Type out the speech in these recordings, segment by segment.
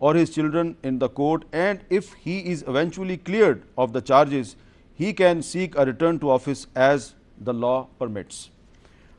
or his children in the court, and if he is eventually cleared of the charges he can seek a return to office as the law permits।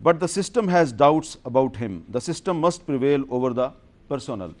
but the system has doubts about him, the system must prevail over the personal।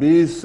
20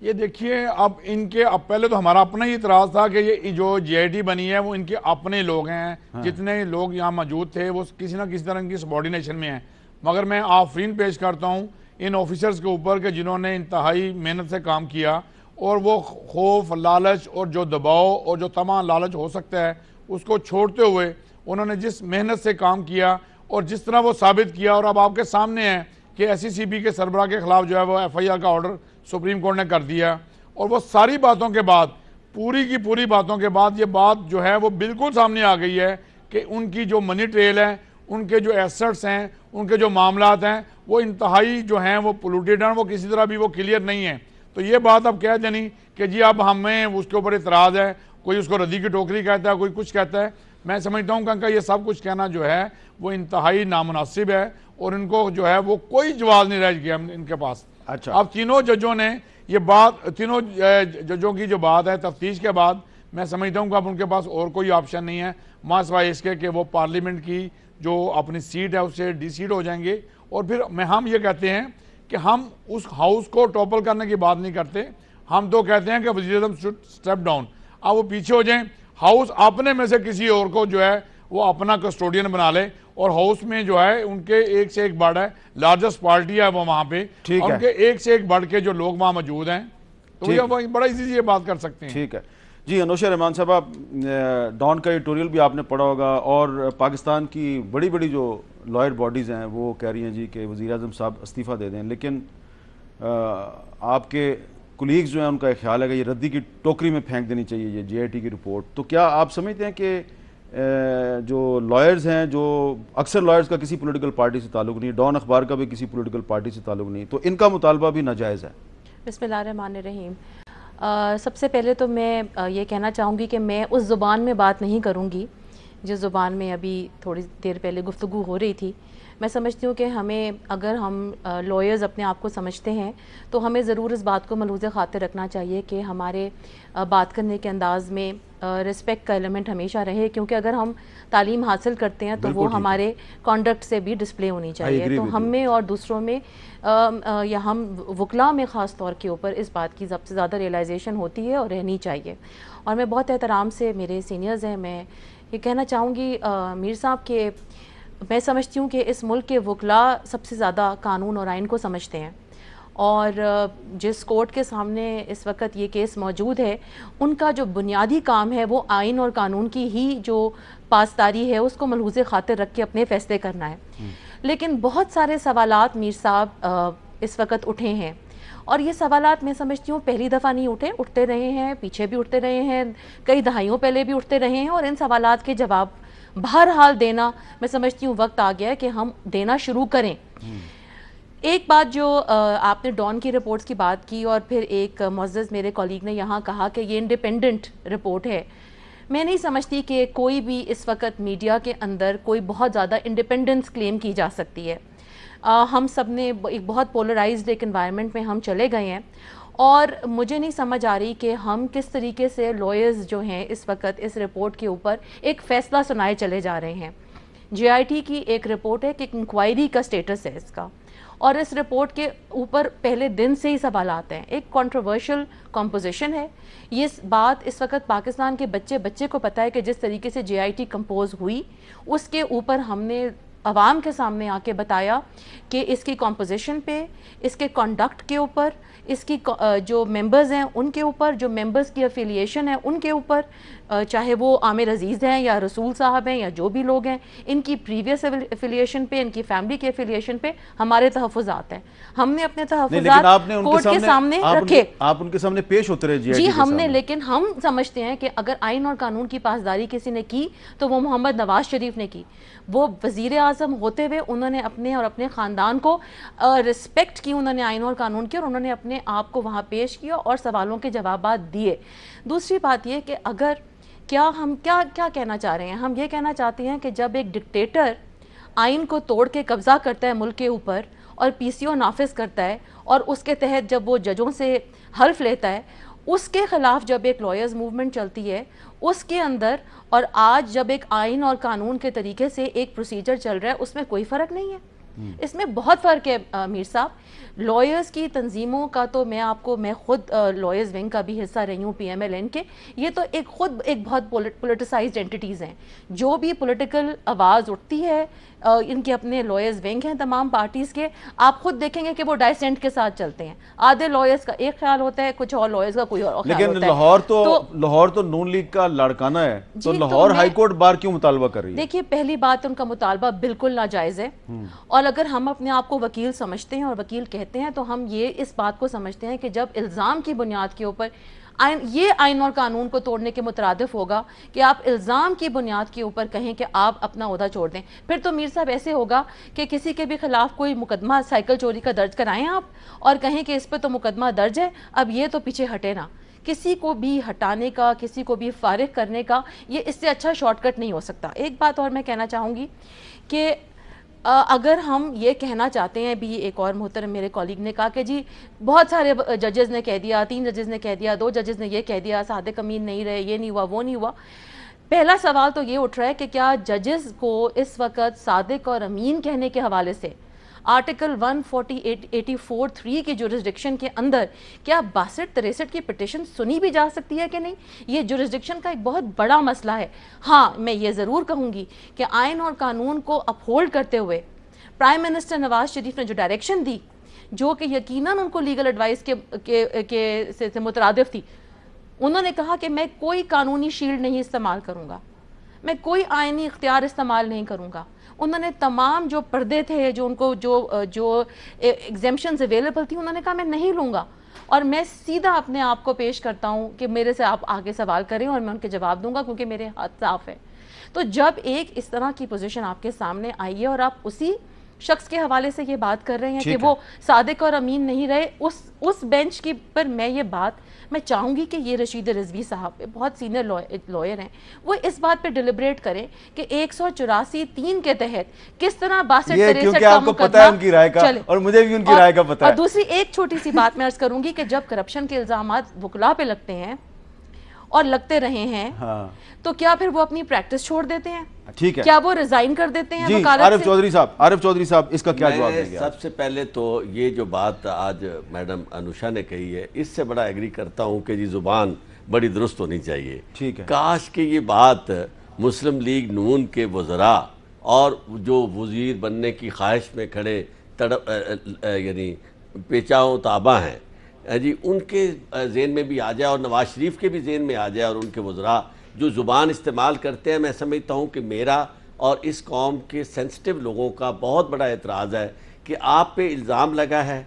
یہ دیکھیے اب ان کے اب پہلے تو ہمارا اپنا ہی اعتراض تھا کہ یہ جو جی آئی ٹی بنی ہے وہ ان کے اپنے لوگ ہیں، جتنے لوگ یہاں موجود تھے وہ کسی نہ کسی طرح کی سبارڈینیشن میں ہیں، مگر میں آفرین پیش کرتا ہوں ان آفیسرز کے اوپر کہ جنہوں نے انتہائی محنت سے کام کیا اور وہ خوف، لالچ اور جو دباؤ اور جو طمع لالچ ہو سکتا ہے اس کو چھوڑتے ہوئے انہوں نے جس محنت سے کام کیا اور جس طرح وہ ثابت کیا، اور اب آپ کے سامنے ہے کہ ایس سی سی بی کے سربراہ کے خلاف جو ہے وہ ایف آئی آر کا آرڈر سپریم کورٹ نے کر دیا، اور وہ ساری باتوں کے بعد، پوری کی پوری باتوں کے بعد یہ بات جو ہے وہ بالکل سامنے آ گئی ہے کہ ان کی جو منی ٹریل ہے، ان کے جو ایسٹس ہیں، ان کے جو معاملات ہیں وہ انتہائی جو ہیں وہ پولوٹیڈ ہیں، وہ کسی طرح بھی وہ کلیئر نہیں ہیں۔ تو یہ بات اب کہہ دینی کہ جی اب ہمیں اس کے اوپر اعتراض ہے، کوئی اس کو ردی کی ٹوکری کہتا ہے، کوئی کچھ کہتا ہے، میں سمجھتا ہوں کہ یہ سب کچھ کہنا جو ہے وہ انتہائی نامناسب ہے، اور ان کو جو ہے وہ کوئی جواز نہیں رہ گیا ان کے پاس۔ اچھا، اب تینوں ججوں نے یہ بات، تینوں ججوں کی جو بات ہے تفتیش کے بعد، میں سمجھتا ہوں کہ اب ان کے پاس اور کوئی آپشن نہیں ہے ماں سوائے اس کے کہ وہ پارلیمنٹ کی جو اپنی سیٹ ہے اس سے ڈی سیٹ ہو جائیں گے، اور پھر ہم یہ کہتے ہیں کہ ہم اس ہاؤس کو ٹوپل کرنے کی بات نہیں کرتے، ہم تو کہتے ہیں کہ وزیر اعظم شوڈ سٹیپ ڈاؤن، اب وہ پیچھے ہو جائیں، ہاؤس اپنے میں سے کسی اور کو جو ہے وہ اپنا کسٹوڈین بنا لے، اور ہاؤس میں جو ہے ان کے ایک سے ایک بڑھ ہے، لارجسٹ پارٹی ہے وہ وہاں پہ، اور ان کے ایک سے ایک بڑھ کے جو لوگ وہاں موجود ہیں، تو یہ بڑا ایزی یہ بات کر سکتے ہیں۔ ٹھیک ہے جی۔ انوشہ رحمان صاحب، ڈان کا ایڈیٹوریل بھی آپ نے پڑھا ہوگا، اور پاکستان کی بڑی بڑی جو لائر باڈیز ہیں وہ کہہ رہی ہیں جی کہ وزیر اعظم صاحب استعفیٰ دے دیں، لیکن آپ کے کولیگز جو ہیں ان کا ایک خیال ہے کہ یہ ردی کی ٹوکری میں پھینک دینی چاہیے یہ جی آئی ٹی کی رپورٹ۔ تو کیا آپ سمجھتے ہیں کہ جو لائرز ہیں، جو اکثر لائرز کا کسی پولیٹیکل پارٹی سے تعلق نہیں، ڈان اخبار کا بھی کسی پولیٹیکل پارٹی سے تعلق نہیں، تو ان کا مطالبہ بھی ناجائز ہے؟ بسم اللہ الرحمن الرحیم۔ سب سے پہلے تو میں یہ کہنا چاہوں گی کہ میں اس زبان میں بات نہیں کروں گی جس زبان میں ابھی تھوڑی دیر پہلے گفتگو ہو رہی تھی۔ میں سمجھتی ہوں کہ ہمیں، اگر ہم لائرز اپنے آپ کو سمجھتے ہیں تو ہمیں ضرور اس بات کو ملحوظ خاطر رکھنا چاہیے کہ ہمارے بات کرنے کے انداز میں رسپیکٹ کا ایلیمنٹ ہمیشہ رہے، کیونکہ اگر ہم تعلیم حاصل کرتے ہیں تو وہ ہمارے کانڈکٹ سے بھی ڈسپلے ہونی چاہیے۔ تو ہم میں اور دوسروں میں یا ہم وکلاء میں خاص طور کے اوپر اس بات کی سب سے زیادہ ریئلائزیشن ہوتی ہے اور رہنی چاہیے۔ اور میں بہت احترام سے، میرے سینئرز ہیں، میں یہ کہنا چاہوں گی میر صاحب کہ میں سمجھتی ہوں کہ اس ملک کے وکلاء سب سے زیادہ قانون اور آئین کو سمجھتے ہیں، اور جس کورٹ کے سامنے اس وقت یہ کیس موجود ہے ان کا جو بنیادی کام ہے وہ آئین اور قانون کی ہی جو پاسداری ہے اس کو ملحوظ خاطر رکھ کے اپنے فیصلے کرنا ہے۔ لیکن بہت سارے سوالات میر صاحب اس وقت اٹھے ہیں، اور یہ سوالات میں سمجھتی ہوں پہلی دفعہ نہیں اٹھتے رہے ہیں، پیچھے بھی اٹھتے رہے ہیں، کئی دہائیوں پہلے بھی اٹھتے رہے ہیں، اور ان سوالات کے جواب بہرحال دینا میں سمجھتی ہوں وقت آ گیا ہے کہ ہم دینا شروع کریں۔ ایک بات جو آپ نے ڈان کی رپورٹس کی بات کی، اور پھر ایک معزز میرے کولیگ نے یہاں کہا کہ یہ انڈیپینڈنٹ رپورٹ ہے، میں نہیں سمجھتی کہ کوئی بھی اس وقت میڈیا کے اندر کوئی بہت زیادہ انڈیپینڈنس کلیم کی جا سکتی ہے۔ ہم سب نے ایک بہت پولرائزڈ ایک انوائرمنٹ میں ہم چلے گئے ہیں، اور مجھے نہیں سمجھ آ رہی کہ ہم کس طریقے سے لائرز جو ہیں اس وقت اس رپورٹ کے اوپر ایک فیصلہ سنائے چلے جا رہے ہیں۔ جی آئی ٹی کی ایک رپورٹ ہے کہ ایک انکوائری کا سٹیٹس ہے اس کا، اور اس رپورٹ کے اوپر پہلے دن سے ہی سوالات ہیں، ایک کنٹروورشل کمپوزیشن ہے۔ یہ بات اس وقت پاکستان کے بچے کو پتہ ہے کہ جس طریقے سے جی آئی ٹی کمپوز ہوئی اس کے اوپر ہم نے عوام کے سامنے آ کے بتایا کہ اس کی کمپوزیشن پہ، اس کے کنڈکٹ کے اوپر، اس کی جو ممبرز ہیں ان کے اوپر، جو ممبرز کی افیلیشن ہے ان کے اوپر، چاہے وہ عامر عزیز ہیں یا رسول صاحب ہیں یا جو بھی لوگ ہیں، ان کی پریویس افیلیشن پہ، ان کی فیملی کی افیلیشن پہ ہمارے تحفظات ہیں۔ ہم نے اپنے تحفظات کورٹ کے سامنے رکھے، آپ ان کے سامنے پیش ہوتے رہے جی ہم نے، لیکن ہم سمجھتے ہیں کہ اگر آئین اور قانون کی پاسداری کسی نے کی تو وہ محمد نواز شریف نے کی۔ وہ وزیر اعظم ہوتے ہوئے انہوں نے اپنے اور اپنے خاندان کو رسپیکٹ کی، انہوں نے آئین اور قانون کی، اور انہوں نے اپنے آپ کو وہاں پیش کیا اور سوالوں کے جوابات دیے۔ دوسری بات یہ کہ اگر ہم کیا کہنا چاہ رہے ہیں، ہم یہ کہنا چاہتے ہیں کہ جب ایک ڈکٹیٹر آئین کو توڑ کے قبضہ کرتا ہے ملک کے اوپر اور پی سی او نافذ کرتا ہے، اور اس کے تحت جب وہ ججوں سے حلف لیتا ہے، اس کے خلاف جب ایک لائرز موومنٹ چلتی ہے اس کے اندر، اور آج جب ایک آئین اور قانون کے طریقے سے ایک پروسیجر چل رہا ہے، اس میں کوئی فرق نہیں ہے۔ اس میں بہت فرق ہے میر صاحب. لائرز کی تنظیموں کا تو میں خود لائرز ونگ کا بھی حصہ رہی ہوں PMLN کے. یہ تو خود ایک بہت پولیٹیسائزڈ اینٹیٹیز ہیں. جو بھی پولیٹیکل آواز اٹھتی ہے ان کے اپنے لائرز ونگ ہیں تمام پارٹیز کے. آپ خود دیکھیں گے کہ وہ ڈائسینٹ کے ساتھ چلتے ہیں. آدھے لائرز کا ایک خیال ہوتا ہے, کچھ اور لائرز کا کوئی اور خیال ہوتا ہے. لیکن لاہور تو نون لیگ کا لاڑکانہ ہے, تو لاہور ہائی کورٹ بار کیوں مطالبہ کر رہی ہے؟ دیکھیے پہلی بات ان کا مطالبہ بالکل ناجائز ہے, اور اگر ہم اپنے آپ کو وکیل سمجھتے ہیں اور وکیل کہتے ہیں تو ہم یہ اس بات کو سمجھتے ہیں کہ جب الزام کی بنیاد کے اوپر یہ آئین اور قانون کو توڑنے کے مترادف ہوگا کہ آپ الزام کی بنیاد کے اوپر کہیں کہ آپ اپنا عہدہ چھوڑ دیں. پھر تو میر صاحب ایسے ہوگا کہ کسی کے بھی خلاف کوئی مقدمہ سائیکل چوری کا درج کرائیں آپ اور کہیں کہ اس پہ تو مقدمہ درج ہے, اب یہ تو پیچھے ہٹے نا. کسی کو بھی ہٹانے کا, کسی کو بھی فارغ کرنے کا یہ اس سے اچھا شارٹ کٹ نہیں ہو سکتا. ایک بات اور میں کہنا چاہوں گی کہ اگر ہم یہ کہنا چاہتے ہیں, بھی ایک اور محترم میرے کولیگ نے کہا کہ جی بہت سارے ججز نے کہہ دیا, 3 ججز نے کہہ دیا, 2 ججز نے یہ کہہ دیا, صادق امین نہیں رہے, یہ نہیں ہوا, وہ نہیں ہوا. پہلا سوال تو یہ اٹھ رہا ہے کہ کیا ججز کو اس وقت صادق اور امین کہنے کے حوالے سے آرٹیکل 148(3) کی جورسڈکشن کے اندر کیا 62-63 کی پٹیشن سنی بھی جا سکتی ہے کہ نہیں؟ یہ جورسڈکشن کا ایک بہت بڑا مسئلہ ہے. ہاں میں یہ ضرور کہوں گی کہ آئین اور قانون کو اپہولڈ کرتے ہوئے پرائم منسٹر نواز شریف نے جو ڈائریکشن دی, جو کہ یقیناً ان کو لیگل ایڈوائس سے مترادف تھی, انہوں نے کہا کہ میں کوئی قانونی شیلڈ نہیں استعمال کروں گا, میں کوئی آئینی اختیار استعمال نہیں کروں گا. انہوں نے تمام جو پردے تھے, جو ان کو جو ایگزیمپشنز اویلیبل تھی, انہوں نے کہا میں نہیں لوں گا, اور میں سیدھا اپنے آپ کو پیش کرتا ہوں کہ میرے سے آپ آگے سوال کریں اور میں ان کے جواب دوں گا کیونکہ میرے ہاتھ صاف ہے. تو جب ایک اس طرح کی پوزیشن آپ کے سامنے آئی ہے اور آپ اسی شخص کے حوالے سے یہ بات کر رہے ہیں کہ وہ صادق اور امین نہیں رہے, اس بینچ کی پر میں یہ بات میں چاہوں گی کہ یہ رشید رضوی صاحب بہت سینئر لائر ہیں, وہ اس بات پہ ڈیلیبریٹ کریں کہ 184(3) کے تحت کس طرح 62-63 کا آپ کو پتہ ہے ان کی رائے کا, اور مجھے بھی ان کی رائے کا پتہ ہے. اور دوسری ایک چھوٹی سی بات میں عرض کروں گی کہ جب کرپشن کے الزامات وکلاء پہ لگتے ہیں اور لگتے رہے ہیں تو کیا پھر وہ اپنی پریکٹس چھوڑ دیتے ہیں؟ ٹھیک ہے, کیا وہ ریزائن کر دیتے ہیں وکالت سے؟ عارف چودھری صاحب اس کا کیا جواب دیں گے؟ سب سے پہلے تو یہ جو بات آج میڈم انوشا نے کہی ہے, اس سے بڑا ایگری کرتا ہوں کہ جی زبان بڑی درست ہونی چاہیے. ٹھیک ہے, کاش کہ یہ بات مسلم لیگ نون کے وزراء اور جو وزیر بننے کی خواہش میں کھڑے یعنی پیچاؤں تاباں ہیں جی, ان کے ذہن میں بھی آ جائے اور نواز شریف کے بھی ذہن میں آ جائے, اور ان کے وزراء جو زبان استعمال کرتے ہیں. میں سمجھتا ہوں کہ میرا اور اس قوم کے سینسٹیو لوگوں کا بہت بڑا اعتراض ہے کہ آپ پہ الزام لگا ہے,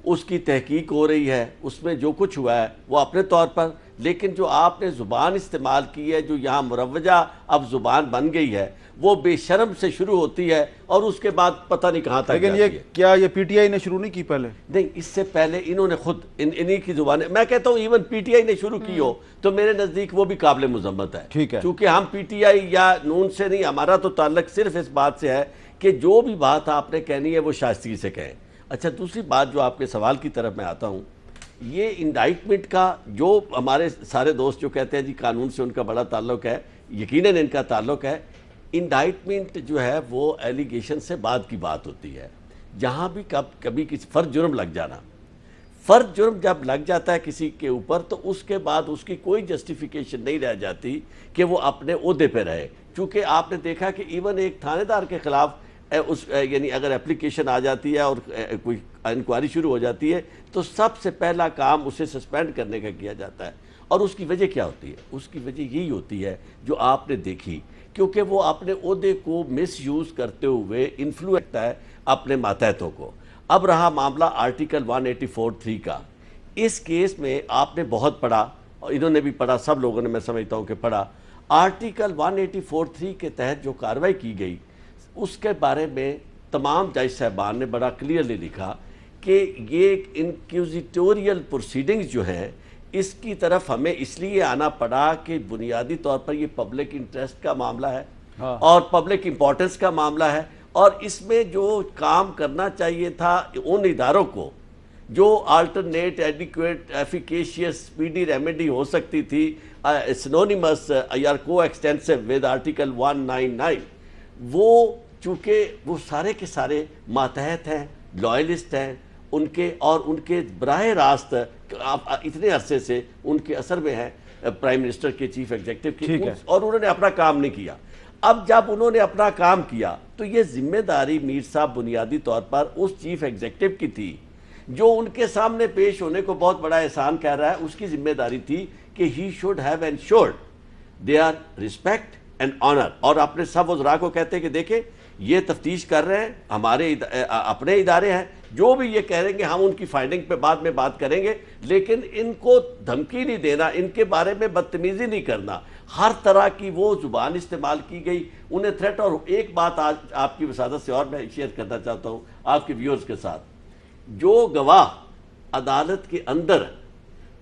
اس کی تحقیق ہو رہی ہے, اس میں جو کچھ ہوا ہے وہ اپنے طور پر, لیکن جو آپ نے زبان استعمال کی ہے, جو یہاں مروجہ اب زبان بن گئی ہے, وہ بے شرم سے شروع ہوتی ہے اور اس کے بعد پتہ نہیں کہاں تک جاتی ہے. لیکن کیا یہ پی ٹی آئی نے شروع نہیں کی پہلے؟ نہیں, اس سے پہلے انہوں نے خود انہی کی زبانیں, میں کہتا ہوں ایون پی ٹی آئی نے شروع کی ہو تو میرے نزدیک وہ بھی قابل مذمت ہے. ٹھیک ہے, چونکہ ہم پی ٹی آئی یا نون سے نہیں, ہمارا تو تعلق صرف اس بات سے ہے کہ جو بھی بات آپ نے کہنی ہے وہ شائستگی سے کہیں. اچھا, دوسری بات جو آپ کے سوال کی طرف میں آتا ہوں, یہ انڈائٹمنٹ کا جو ہمارے سارے دوست جو کہتے ہیں جی قانون سے ان کا بڑا تعلق ہے, یقیناً ان کا تعلق ہے. انڈائٹمنٹ جو ہے وہ ایلیگیشن سے بعد کی بات ہوتی ہے. جہاں بھی کبھی کسی فرد جرم لگ جانا, فرد جرم جب لگ جاتا ہے کسی کے اوپر تو اس کے بعد اس کی کوئی جسٹیفیکیشن نہیں رہ جاتی کہ وہ اپنے عہدے پہ رہے. چونکہ آپ نے دیکھا کہ ایون ایک تھانے دار کے خلاف یعنی اگر اپلیکیشن آ جاتی ہے اور کوئی انکوائری شروع ہو جاتی ہے تو سب سے پہلا کام اسے سسپینڈ کرنے کا کیا جاتا ہے. اور اس کی وجہ کیا ہوتی ہے؟ اس کی وجہ یہی ہوتی ہے جو آپ نے دیکھی, کیونکہ وہ اپنے عہدے کو مس یوز کرتے ہوئے انفلوئنس کرتا ہے اپنے ماتحتوں کو. اب رہا معاملہ آرٹیکل 184(3) کا, اس کیس میں آپ نے بہت پڑھا اور انہوں نے بھی پڑھا, سب لوگوں نے میں سمجھتا ہوں کہ پڑھا. آرٹیکل 184(3) کے تحت جو کارروائی کی گئی اس کے بارے میں تمام جج صاحبان نے بڑا کلیئرلی لکھا کہ یہ انکوزیٹوریل پروسیڈنگز جو ہیں اس کی طرف ہمیں اس لیے آنا پڑا کہ بنیادی طور پر یہ پبلک انٹرسٹ کا معاملہ ہے اور پبلک امپورٹنس کا معاملہ ہے, اور اس میں جو کام کرنا چاہیے تھا ان اداروں کو جو alternate adequate efficacious speedy remedy ہو سکتی تھی سنونیمس یا کو ایکسٹینسو ود آرٹیکل 199, وہ چونکہ وہ سارے کے سارے ماتحت ہیں، لائلسٹ ہیں ان کے، اور ان کے براہ راست اتنے عرصے سے ان کے اثر میں ہیں پرائم منسٹر کے، چیف ایگزیکٹو کی، اور انہوں نے اپنا کام نہیں کیا۔ اب جب انہوں نے اپنا کام کیا تو یہ ذمہ داری میر صاحب بنیادی طور پر اس چیف ایگزیکٹو کی تھی جو ان کے سامنے پیش ہونے کو بہت بڑا احسان کہہ رہا ہے۔ اس کی ذمہ داری تھی کہ he should have ensured their respect and honour, اور اپنے سب وزراء کو کہتے ہیں کہ دیکھیں یہ تفتیش کر رہے ہیں، ہمارے اپنے ادارے ہیں، جو بھی یہ کہہ رہیں گے ہم ان کی فائنڈنگ پہ بعد میں بات کریں گے، لیکن ان کو دھمکی نہیں دینا، ان کے بارے میں بدتمیزی نہیں کرنا۔ ہر طرح کی وہ زبان استعمال کی گئی، انہیں تھریٹ۔ اور ایک بات آج آپ کی وسادت سے اور میں شیئر کرنا چاہتا ہوں آپ کے ویورز کے ساتھ، جو گواہ عدالت کے اندر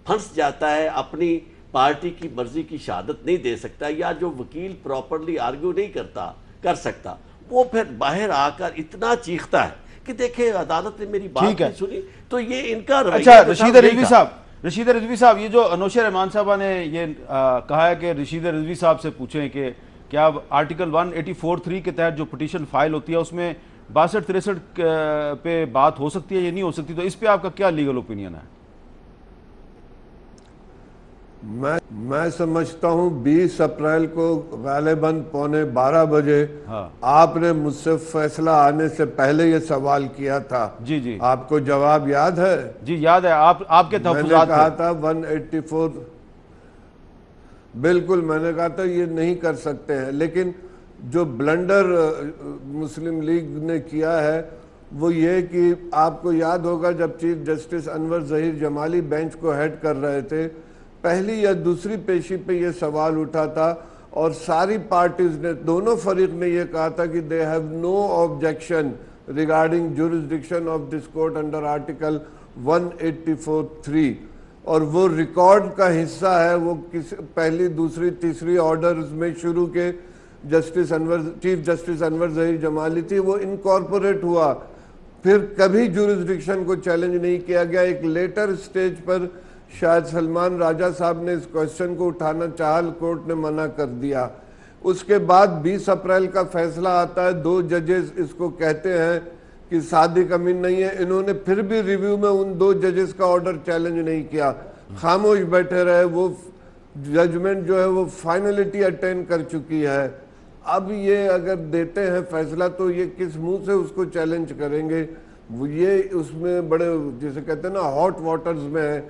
پھنس جاتا ہے، اپنی پارٹی کی مرضی کی شہادت نہیں دے سکتا، یا جو وکیل پراپرلی آرگیو نہیں کر سکتا، وہ پھر باہر آ کر اتنا چیختا ہے کہ دیکھیں عدالت نے میری بات نہیں سنی، تو یہ ان کا رویہ۔ اچھا رشید رضوی صاحب، یہ جو انوشہ رحمان صاحبہ نے یہ کہا ہے کہ رشید رضوی صاحب سے پوچھیں کہ کیا آرٹیکل 184(3) کے تحت جو پٹیشن فائل ہوتی ہے اس میں 62-63 پہ بات ہو سکتی ہے یا نہیں ہو سکتی، تو اس پہ آپ کا کیا لیگل اوپینین ہے؟ میں سمجھتا ہوں 20 اپریل کو غالباً 11:15 بجے آپ نے مجھ سے فیصلہ آنے سے پہلے یہ سوال کیا تھا۔ جی آپ کو جواب یاد ہے؟ جی یاد ہے، آپ کے تحفظات میں نے کہا تھا 184، بالکل میں نے کہا تھا یہ نہیں کر سکتے ہیں، لیکن جو بلنڈر مسلم لیگ نے کیا ہے وہ یہ کہ آپ کو یاد ہوگا جب چیف جسٹس انور ظہیر جمالی بینچ کو ہیڈ کر رہے تھے، پہلی یا دوسری پیشی پہ یہ سوال اٹھا تھا، اور ساری پارٹیز نے، دونوں فریق نے یہ کہا تھا کہ they have no objection regarding jurisdiction of this court under article 184(3), اور وہ ریکارڈ کا حصہ ہے، وہ پہلی دوسری تیسری آرڈرز میں شروع کے چیف جسٹس انور ظہیر جمالی تھی، وہ انکارپوریٹ ہوا، پھر کبھی جورسڈکشن کو چیلنج نہیں کیا گیا۔ ایک لیٹر سٹیج پر شاید سلمان راجہ صاحب نے اس کوشچن کو اٹھانا چاہا، کورٹ نے منع کر دیا۔ اس کے بعد 20 اپریل کا فیصلہ آتا ہے، 2 ججز اس کو کہتے ہیں کہ صادق امین نہیں ہے، انہوں نے پھر بھی ریویو میں ان 2 ججز کا آرڈر چیلنج نہیں کیا، خاموش بیٹھے رہے۔ وہ ججمنٹ جو ہے وہ فائنلٹی اٹین کر چکی ہے، اب یہ اگر دیتے ہیں فیصلہ تو یہ کس منہ سے اس کو چیلنج کریں گے؟ یہ اس میں بڑے جسے کہتے ہیں نا ہاٹ واٹرز میں ہے۔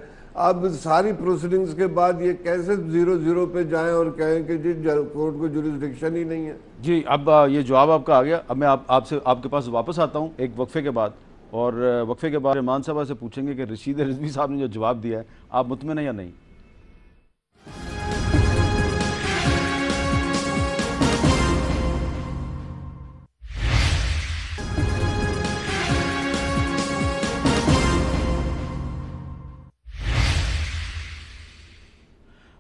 اب ساری پروسیڈنگز کے بعد یہ کیسے 0-0 پہ جائیں اور کہیں کہ جی کورٹ کو جورسڈکشن ہی نہیں ہے؟ جی اب یہ جواب آپ کا آ گیا، اب میں آپ کے پاس واپس آتا ہوں ایک وقفے کے بعد، اور وقفے کے بعد رحمان صاحبہ سے پوچھیں گے کہ رشید رضوی صاحب نے جو جواب دیا ہے آپ مطمئن ہیں یا نہیں؟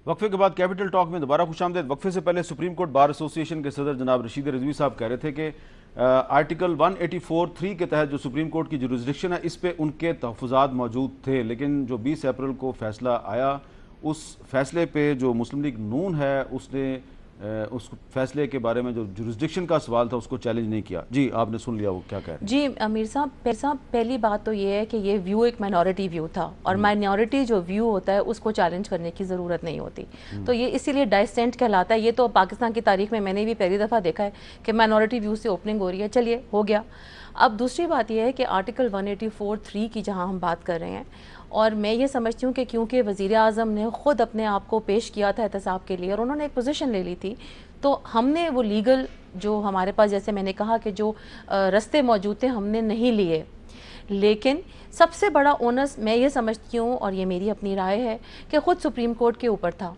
وقفے کے بعد کیپٹل ٹاک میں دوبارہ خوش آمدید۔ وقفے سے پہلے سپریم کورٹ بار ایسوسی ایشن کے صدر جناب رشید رضوی صاحب کہہ رہے تھے کہ آرٹیکل 184(3) کے تحت جو سپریم کورٹ کی جورسڈکشن ہے اس پہ ان کے تحفظات موجود تھے، لیکن جو 20 اپریل کو فیصلہ آیا اس فیصلے پہ جو مسلم لیگ نون ہے اس نے اس فیصلے کے بارے میں جو جورسڈکشن کا سوال تھا اس کو چیلنج نہیں کیا۔ جی آپ نے سن لیا وہ کیا کہہ رہے ہیں۔ جی امیر صاحب پہلی بات تو یہ ہے کہ یہ ویو ایک مائنورٹی ویو تھا، اور مائنورٹی جو ویو ہوتا ہے اس کو چیلنج کرنے کی ضرورت نہیں ہوتی، تو یہ اسی لیے ڈائسینٹ کہلاتا ہے۔ یہ تو پاکستان کی تاریخ میں نے بھی پہلی دفعہ دیکھا ہے کہ مائنورٹی ویو سے اوپننگ ہو رہی ہے، چلیے ہو گیا۔ اب دوسری بات یہ ہے کہ آرٹیکل 184(3) کی جہاں ہم بات کر رہے ہیں، اور میں یہ سمجھتی ہوں کہ کیونکہ وزیر اعظم نے خود اپنے آپ کو پیش کیا تھا احتساب کے لیے اور انہوں نے ایک پوزیشن لے لی تھی، تو ہم نے وہ لیگل جو ہمارے پاس، جیسے میں نے کہا کہ جو رستے موجود تھے ہم نے نہیں لیے، لیکن سب سے بڑا اونس میں یہ سمجھتی ہوں، اور یہ میری اپنی رائے ہے، کہ خود سپریم کورٹ کے اوپر تھا،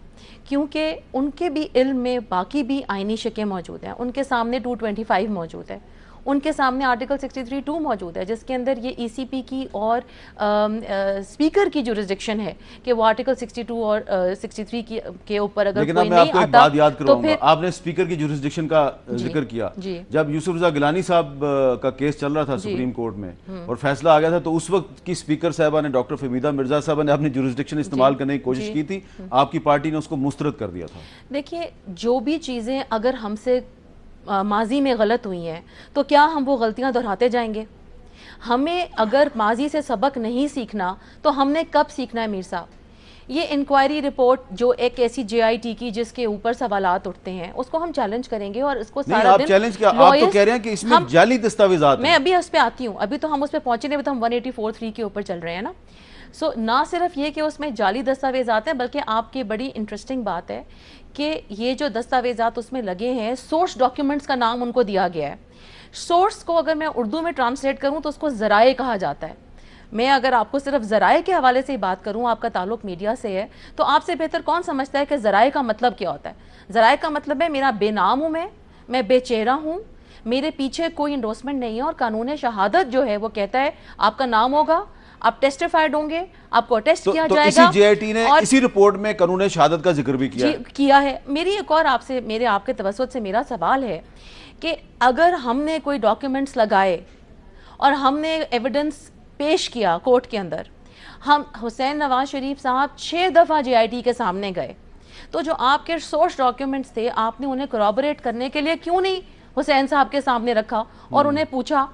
کیونکہ ان کے بھی علم میں باقی بھی آئینی شکیں موجود ہیں، ان کے سامنے 225 موجود ہے، ان کے سامنے آرٹیکل 63(2) موجود ہے جس کے اندر یہ ای سی پی کی اور اسپیکر کی جورسڈکشن ہے کہ وہ آرٹیکل 62 اور 63 کے اوپر اگر کوئی نہیں آتا تو پھر... لیکن اب میں آپ کو ایک بات یاد کرواؤں گا، آپ نے اسپیکر کی جورسڈکشن کا ذکر کیا، جب یوسف رضا گیلانی صاحب کا کیس چل رہا تھا سپریم کورٹ میں اور فیصلہ آ گیا تھا، تو اس وقت کی اسپیکر صاحبہ نے ڈاکٹر فہمیدہ مرزا صاحبہ نے اپنی جورسڈکشن استعمال کرنے کی کوشش کی تھی، آپ کی پارٹی نے اس کو مسترد کر دیا تھا۔ دیکھیے جو بھی چیزیں اگر ہم سے ماضی میں غلط ہوئی ہیں تو کیا ہم وہ غلطیاں دہراتے جائیں گے؟ ہمیں اگر ماضی سے سبق نہیں سیکھنا تو ہم نے کب سیکھنا ہے میر صاحب؟ یہ انکوائری رپورٹ جو ایک ایسی جے آئی ٹی کی جس کے اوپر سوالات اٹھتے ہیں اس کو ہم چیلنج کریں گے اور اس کو نہیں سارا آپ دن چیلنج کیا آپ تو کہہ رہے ہیں کہ اس میں جعلی دستاویزات میں ابھی اس پہ آتی ہوں، ابھی تو ہم اس پہ پہنچے نہیں، ابھی تو ہم 184(3) کے اوپر چل رہے ہیں نا. سو نہ صرف یہ کہ اس میں جعلی دستاویزات ہیں بلکہ آپ کی بڑی انٹرسٹنگ بات ہے کہ یہ جو دستاویزات اس میں لگے ہیں سورس ڈاکیومنٹس کا نام ان کو دیا گیا ہے. سورس کو اگر میں اردو میں ٹرانسلیٹ کروں تو اس کو ذرائع کہا جاتا ہے. میں اگر آپ کو صرف ذرائع کے حوالے سے بات کروں، آپ کا تعلق میڈیا سے ہے، تو آپ سے بہتر کون سمجھتا ہے کہ ذرائع کا مطلب کیا ہوتا ہے؟ ذرائع کا مطلب ہے میرا بے نام ہوں، میں بے چہرہ ہوں، میرے پیچھے کوئی انڈورسمنٹ نہیں ہے، اور قانون شہادت جو ہے وہ کہتا ہے آپ کا نام ہوگا، آپ ٹیسٹیفائیڈ ہوں گے، آپ کو ٹیسٹ کیا جائے گا. اسی جے آئی ٹی نے اسی رپورٹ میں قانون شہادت کا ذکر بھی کیا ہے. میری ایک اور آپ کے توسط سے میرا سوال ہے کہ اگر ہم نے کوئی ڈاکیومنٹس لگائے اور ہم نے ایویڈنس پیش کیا کورٹ کے اندر، ہم حسین نواز شریف صاحب 6 دفعہ جے آئی ٹی کے سامنے گئے، تو جو آپ کے سورس ڈاکیومنٹس تھے آپ نے انہیں کورابوریٹ کرنے کے لیے کیوں نہیں حسین صاحب کے سامنے رکھا اور انہیں پوچھا؟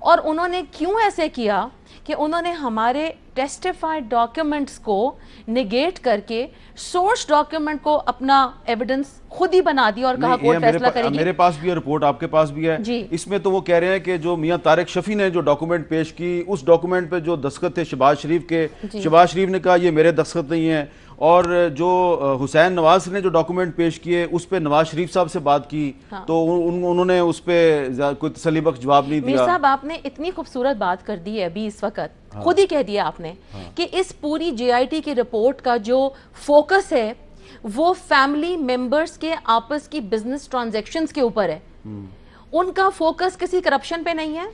اور انہوں نے کیوں ایسے کیا کہ انہوں نے ہمارے ٹیسٹیفائڈ ڈاکیومنٹس کو نگیٹ کر کے سورس ڈاکیومنٹ کو اپنا ایویڈنس خود ہی بنا دیا اور کہا کورٹ فیصلہ کرے گی؟ میرے پاس بھی ہے رپورٹ، آپ کے پاس بھی ہے. اس میں تو وہ کہہ رہے ہیں کہ جو میاں طارق شفیع نے جو ڈاکومنٹ پیش کی، اس ڈاکومنٹ پہ جو دستخط تھے شہباز شریف کے، شہباز شریف نے کہا یہ میرے دستخط نہیں ہیں. اور جو حسین نواز نے جو ڈاکومنٹ پیش کیے اس پہ نواز شریف صاحب سے بات کی تو انہوں نے اس پہ کوئی تسلی بخش جواب نہیں دیا. میر صاحب آپ نے اتنی خوبصورت بات کر دی ہے ابھی اس وقت، خود ہی کہہ دیا آپ نے کہ اس پوری جے آئی ٹی کی رپورٹ کا جو فوکس ہے وہ فیملی ممبرز کے آپس کی بزنس ٹرانزیکشنز کے اوپر ہے. ان کا فوکس کسی کرپشن پہ نہیں ہے،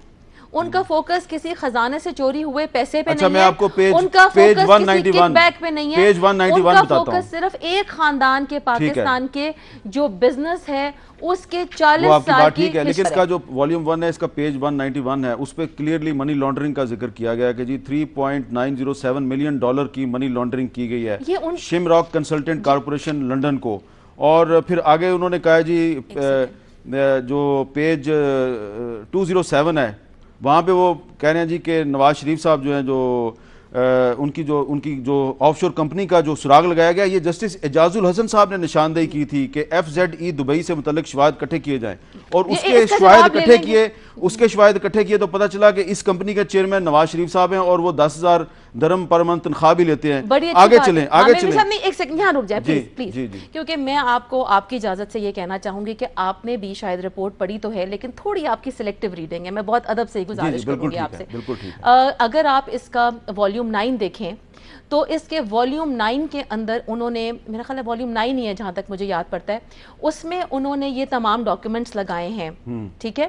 ان کا فوکس کسی خزانے سے چوری ہوئے پیسے پہ نہیں ہے، ان کا فوکس کسی کک بیک پہ نہیں ہے، ان کا فوکس صرف ایک خاندان کے پاکستان کے جو بزنس ہے اس کے 40 سال کی ٹھیک ہے. لیکن اس کا جو والیوم 1 ہے، اس کا پیج 191 ہے، اس پہ کلیئرلی منی لانڈرنگ کا ذکر کیا گیا ہے کہ جی $3.907 ملین کی منی لانڈرنگ کی گئی ہے شم راک کنسلٹنٹ کارپوریشن لنڈن کو. اور پھر آگے انہوں نے کہا جی جو پیج 207 ہے وہاں پہ وہ کہہ رہے ہیں جی کہ نواز شریف صاحب جو ہیں جو ان کی جو آف شور کمپنی کا جو سراغ لگایا گیا، یہ جسٹس اعجاز الحسن صاحب نے نشاندہی کی تھی کہ FZE دبئی سے متعلق شواہد اکٹھے کیے جائیں، اور اس کے شواہد اکٹھے کیے تو پتہ چلا کہ اس کمپنی کے چیئرمین نواز شریف صاحب ہیں اور وہ 10,000 درہم پر منتھ تنخواہ بھی لیتے ہیں. آگے چلیں ایک سیکنڈ یہاں رک جائے پلیز، کیونکہ میں آپ کو آپ کی اجازت سے یہ کہنا چاہوں گی کہ آپ نے بھی شاید رپورٹ پڑھی تو ہے لیکن تھوڑی آپ کی سلیکٹیو ریڈنگ ہے. میں بہت ادب سے گزارش کروں گی آپ سے، اگر آپ اس کا والیوم 9 دیکھیں تو اس کے والیوم 9 کے اندر انہوں نے، میرا خیال ہے والیوم 9 ہی ہے جہاں تک مجھے یاد پڑتا ہے، اس میں انہوں نے یہ تمام ڈاکیومنٹس لگائے ہیں. ٹھیک ہے،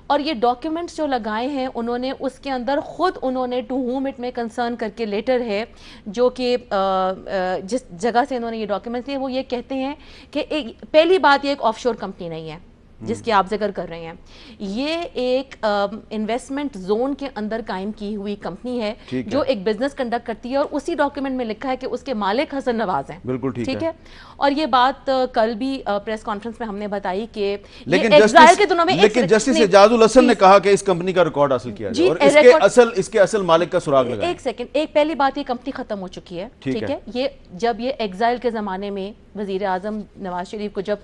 اور یہ ڈاکیومنٹس جو لگائے ہیں انہوں نے اس کے اندر خود انہوں نے ٹو ہوم اٹ میں کنسرن کر کے لیٹر ہے جو کہ جس جگہ سے انہوں نے یہ ڈاکیومنٹس لیے، وہ یہ کہتے ہیں کہ پہلی بات یہ ایک آف شور کمپنی نہیں ہے جس کی آپ ذکر کر رہے ہیں، یہ ایک انویسٹمنٹ زون کے اندر قائم کی ہوئی کمپنی ہے جو ایک بزنس کنڈکٹ کرتی ہے، اور اسی ڈاکیومنٹ میں لکھا ہے کہ اس کے مالک حسن نواز ہیں. بالکل ٹھیک ہے. اور یہ بات کل بھی پریس کانفرنس میں ہم نے بتائی کہ لیکن جسٹس اعجاز الحسن نے کہا کہ اس کمپنی کا ریکارڈ حاصل کیا جائے اور اس کے اصل مالک کا سراغ لگائیں. ایک سیکنڈ، ایک پہلی بات یہ کمپنی ختم ہو چکی ہے. ٹھیک ہے، یہ جب یہ ایگزائل کے زمانے میں وزیر اعظم نواز شریف کو جب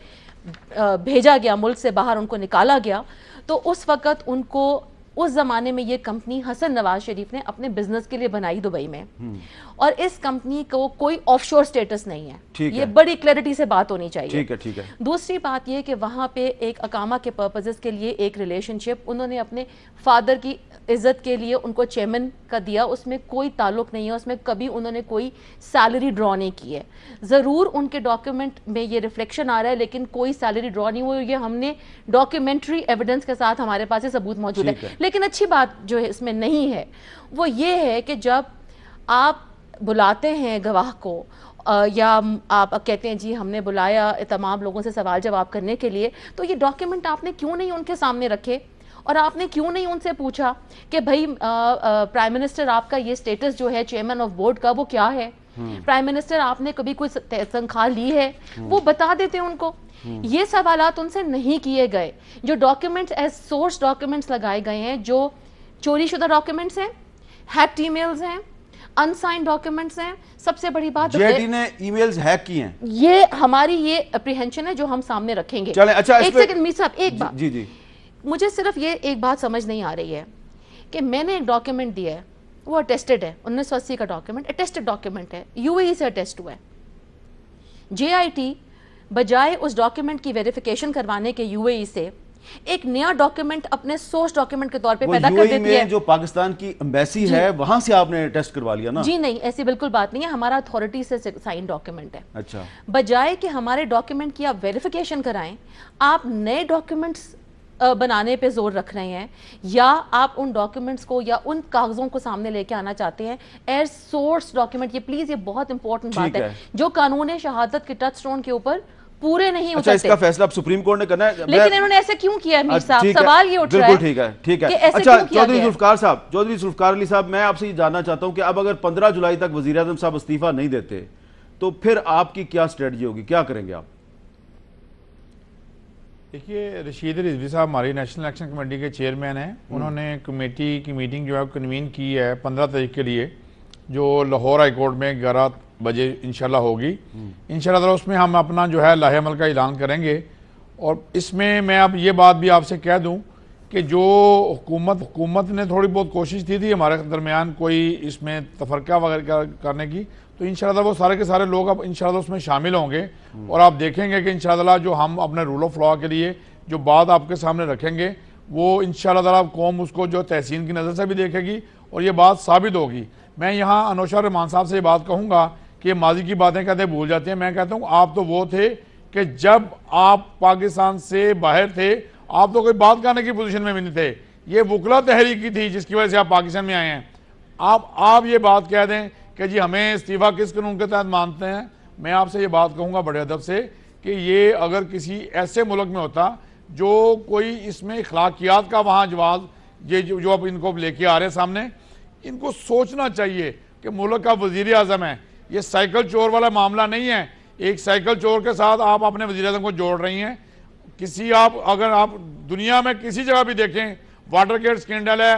بھیجا گیا، ملک سے باہر ان کو نکالا گیا، تو اس وقت ان کو اس زمانے میں یہ کمپنی حسن نواز شریف نے اپنے بزنس کے لیے بنائی دبئی میں، اور اس کمپنی کو کوئی آف شور سٹیٹس نہیں ہے. یہ بڑی کلیئرٹی سے بات ہونی چاہیے. ٹھیک ہے. دوسری بات یہ کہ وہاں پہ ایک اقامہ کے پرپزز کے لیے ایک ریلیشن شپ انہوں نے اپنے فادر کی عزت کے لیے ان کو چیئرمین کا دیا، اس میں کوئی تعلق نہیں ہے، اس میں کبھی انہوں نے کوئی سیلری ڈرا نہیں کی ہے. ضرور ان کے ڈاکیومنٹ میں یہ ریفلیکشن آ رہا ہے لیکن کوئی سیلری ڈرا نہیں ہوئی. یہ ہم نے ڈاکیومنٹری ایویڈنس کے ساتھ ہمارے پاس یہ ثبوت موجود ہے. لیکن اچھی بات جو ہے اس میں نہیں ہے وہ یہ ہے کہ جب آپ بلاتے ہیں گواہ کو یا آپ کہتے ہیں جی ہم نے بلایا تمام لوگوں سے سوال جواب کرنے کے لیے، تو یہ ڈاکیومنٹ آپ نے کیوں نہیں ان کے سامنے رکھے اور آپ نے کیوں نہیں ان سے پوچھا کہ بھائی پرائم منسٹر آپ کا یہ سٹیٹس جو ہے چیئرمین آف بورڈ کا وہ کیا ہے؟ پرائم منسٹر آپ نے کبھی کوئی تنخواہ لی ہے؟ وہ بتا دیتے ہیں ان کو. یہ سوالات ان سے نہیں کیے گئے. جو ڈاکیومنٹس ایز سورس ڈاکیومنٹس لگائے گئے ہیں، جو چوری شدہ ڈاکیومنٹس ہیں، ہیکڈ ای میلز ہیں، انسائن ڈاکیومنٹس ہیں. سب سے بڑی بات جے ٹی نے ای میلز ہیک کی ہیں. یہ ہماری یہ اپریہنشن ہے جو ہم سامنے رکھیں گے. چلیں اچھا ایک سیکنڈ میر صاحب، ایک بات جی مجھے صرف یہ ایک بات سمجھ نہیں آ رہی ہے کہ میں نے ایک ڈاکیومنٹ دیا ہے، وہ اٹیسٹڈ ہے، 1980 کا ڈاکیومنٹ اٹیسٹڈ ڈاکیومنٹ ہے، یو اے ای سے اٹیسٹ ہوا ہے. جے آئی ٹی بجائے اس ڈاکیومنٹ کی ویریفیکیشن کروانے کے یو اے ای سے ایک نیا ڈاکیومنٹ اپنے سورس ڈاکیومنٹ کے طور پہ پیدا کر دیتی ہے. جو پاکستان کی ایمبیسی ہے وہاں سے آپ نے ٹیسٹ کروا لیا نا؟ جی نہیں، ایسی بالکل بات نہیں ہے. ہمارا اتھارٹی سے سائن ڈاکیومنٹ ہے. اچھا، بجائے کہ ہمارے ڈاکیومنٹ کی آپ ویریفیکیشن کرائیں، آپ نئے ڈاکیومنٹس بنانے پہ زور رکھ رہے ہیں، یا آپ ان ڈاکیومنٹس کو یا ان کاغذوں کو سامنے لے کے آنا چاہتے ہیں ایز سورس ڈاکیومنٹ. یہ پلیز، یہ بہت امپورٹنٹ بات ہے جو قانون شہادت کے ٹچ سٹون کے اوپر پورے نہیں اترتے. اچھا، اس کا فیصلہ اب سپریم کورٹ نے کرنا ہے، لیکن انہوں نے ایسے کیوں کیا ہے میر صاحب؟ سوال یہ اٹھ رہا ہے. بالکل ٹھیک ہے. اچھا چودھری ذوالفقار علی صاحب، میں آپ سے یہ جاننا چاہتا ہوں کہ اب اگر 15 جولائی تک وزیر اعظم صاحب استعفیٰ نہیں دیتے تو پھر آپ کی کیا اسٹریٹجی ہوگی، کیا کریں گے آپ؟ دیکھیے، رشید رضوی صاحب ہماری نیشنل الیکشن کمیٹی کے چیئرمین ہیں. انہوں نے کمیٹی کی میٹنگ جو ہے کنوین کی ہے 15 تاریخ کے لیے، جو لاہور ہائی کورٹ میں 11 بجے انشاءاللہ ہوگی. انشاءاللہ تعالی اس میں ہم اپنا جو ہے لاہ عمل کا اعلان کریں گے. اور اس میں اب یہ بات بھی آپ سے کہہ دوں کہ جو حکومت نے تھوڑی بہت کوشش کی تھی ہمارے درمیان کوئی اس میں تفرقہ وغیرہ کرنے کی، تو انشاءاللہ وہ سارے کے سارے لوگ اب انشاءاللہ اس میں شامل ہوں گے. اور آپ دیکھیں گے کہ انشاءاللہ جو ہم اپنے رول آف لاء کے لیے جو بات آپ کے سامنے رکھیں گے، وہ انشاءاللہ تعالی قوم اس کو جو تحسین کی نظر سے بھی دیکھے گی اور یہ بات ثابت ہوگی. میں یہاں انوشا رحمان صاحب سے یہ بات کہوں گا کہ ماضی کی باتیں کہتے بھول جاتے ہیں. میں کہتا ہوں آپ تو وہ تھے کہ جب آپ پاکستان سے باہر تھے آپ تو کوئی بات کرنے کی پوزیشن میں بھی نہیں تھے. یہ وکلا تحریک کی تھی جس کی وجہ سے آپ پاکستان میں آئے ہیں. آپ یہ بات کہہ دیں کہ جی ہمیں استعفیٰ کس قانون کے تحت مانتے ہیں. میں آپ سے یہ بات کہوں گا بڑے ادب سے کہ یہ اگر کسی ایسے ملک میں ہوتا جو کوئی اس میں اخلاقیات کا وہاں جواز یہ جو اب ان کو لے کے آ رہے ہیں سامنے، ان کو سوچنا چاہیے کہ ملک کا وزیر اعظم ہے. یہ سائیکل چور والا معاملہ نہیں ہے. ایک سائیکل چور کے ساتھ آپ اپنے وزیر اعظم کو جوڑ رہی ہیں. اگر آپ دنیا میں کسی جگہ بھی دیکھیں، واٹر گیٹ سکینڈل ہے،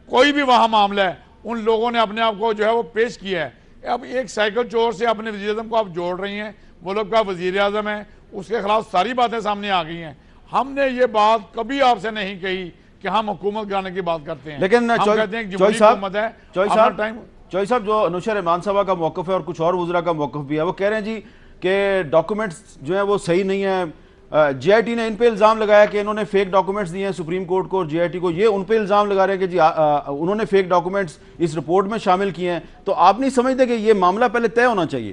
کوئی بھی وہاں معاملہ ہے، ان لوگوں نے اپنے آپ کو جو ہے وہ پیش کیا ہے. اب ایک سائیکل چور سے اپنے وزیر اعظم کو آپ جوڑ رہی ہیں. ملک کا وزیر اعظم ہے، اس کے خلاف ساری باتیں سامنے آ گئی ہیں. ہم نے یہ بات کبھی آپ سے نہیں کہی کہ ہم حکومت گرانے کی بات کرتے ہیں. لیکن چوئی صاحب، جو انوشا رحمان صاحبہ کا موقف ہے اور کچھ اور وزراء کا موقف بھی ہے، وہ کہہ رہے ہیں جی کہ ڈاکومنٹس جو ہیں وہ صحیح نہیں ہیں. جے آئی ٹی نے ان پہ الزام لگایا کہ انہوں نے فیک ڈاکومنٹس دیے ہیں سپریم کورٹ کو اور جے آئی ٹی کو. یہ ان پہ الزام لگا رہے ہیں کہ جی انہوں نے فیک ڈاکومنٹس اس رپورٹ میں شامل کیے ہیں. تو آپ نہیں سمجھتے کہ یہ معاملہ پہلے طے ہونا چاہیے؟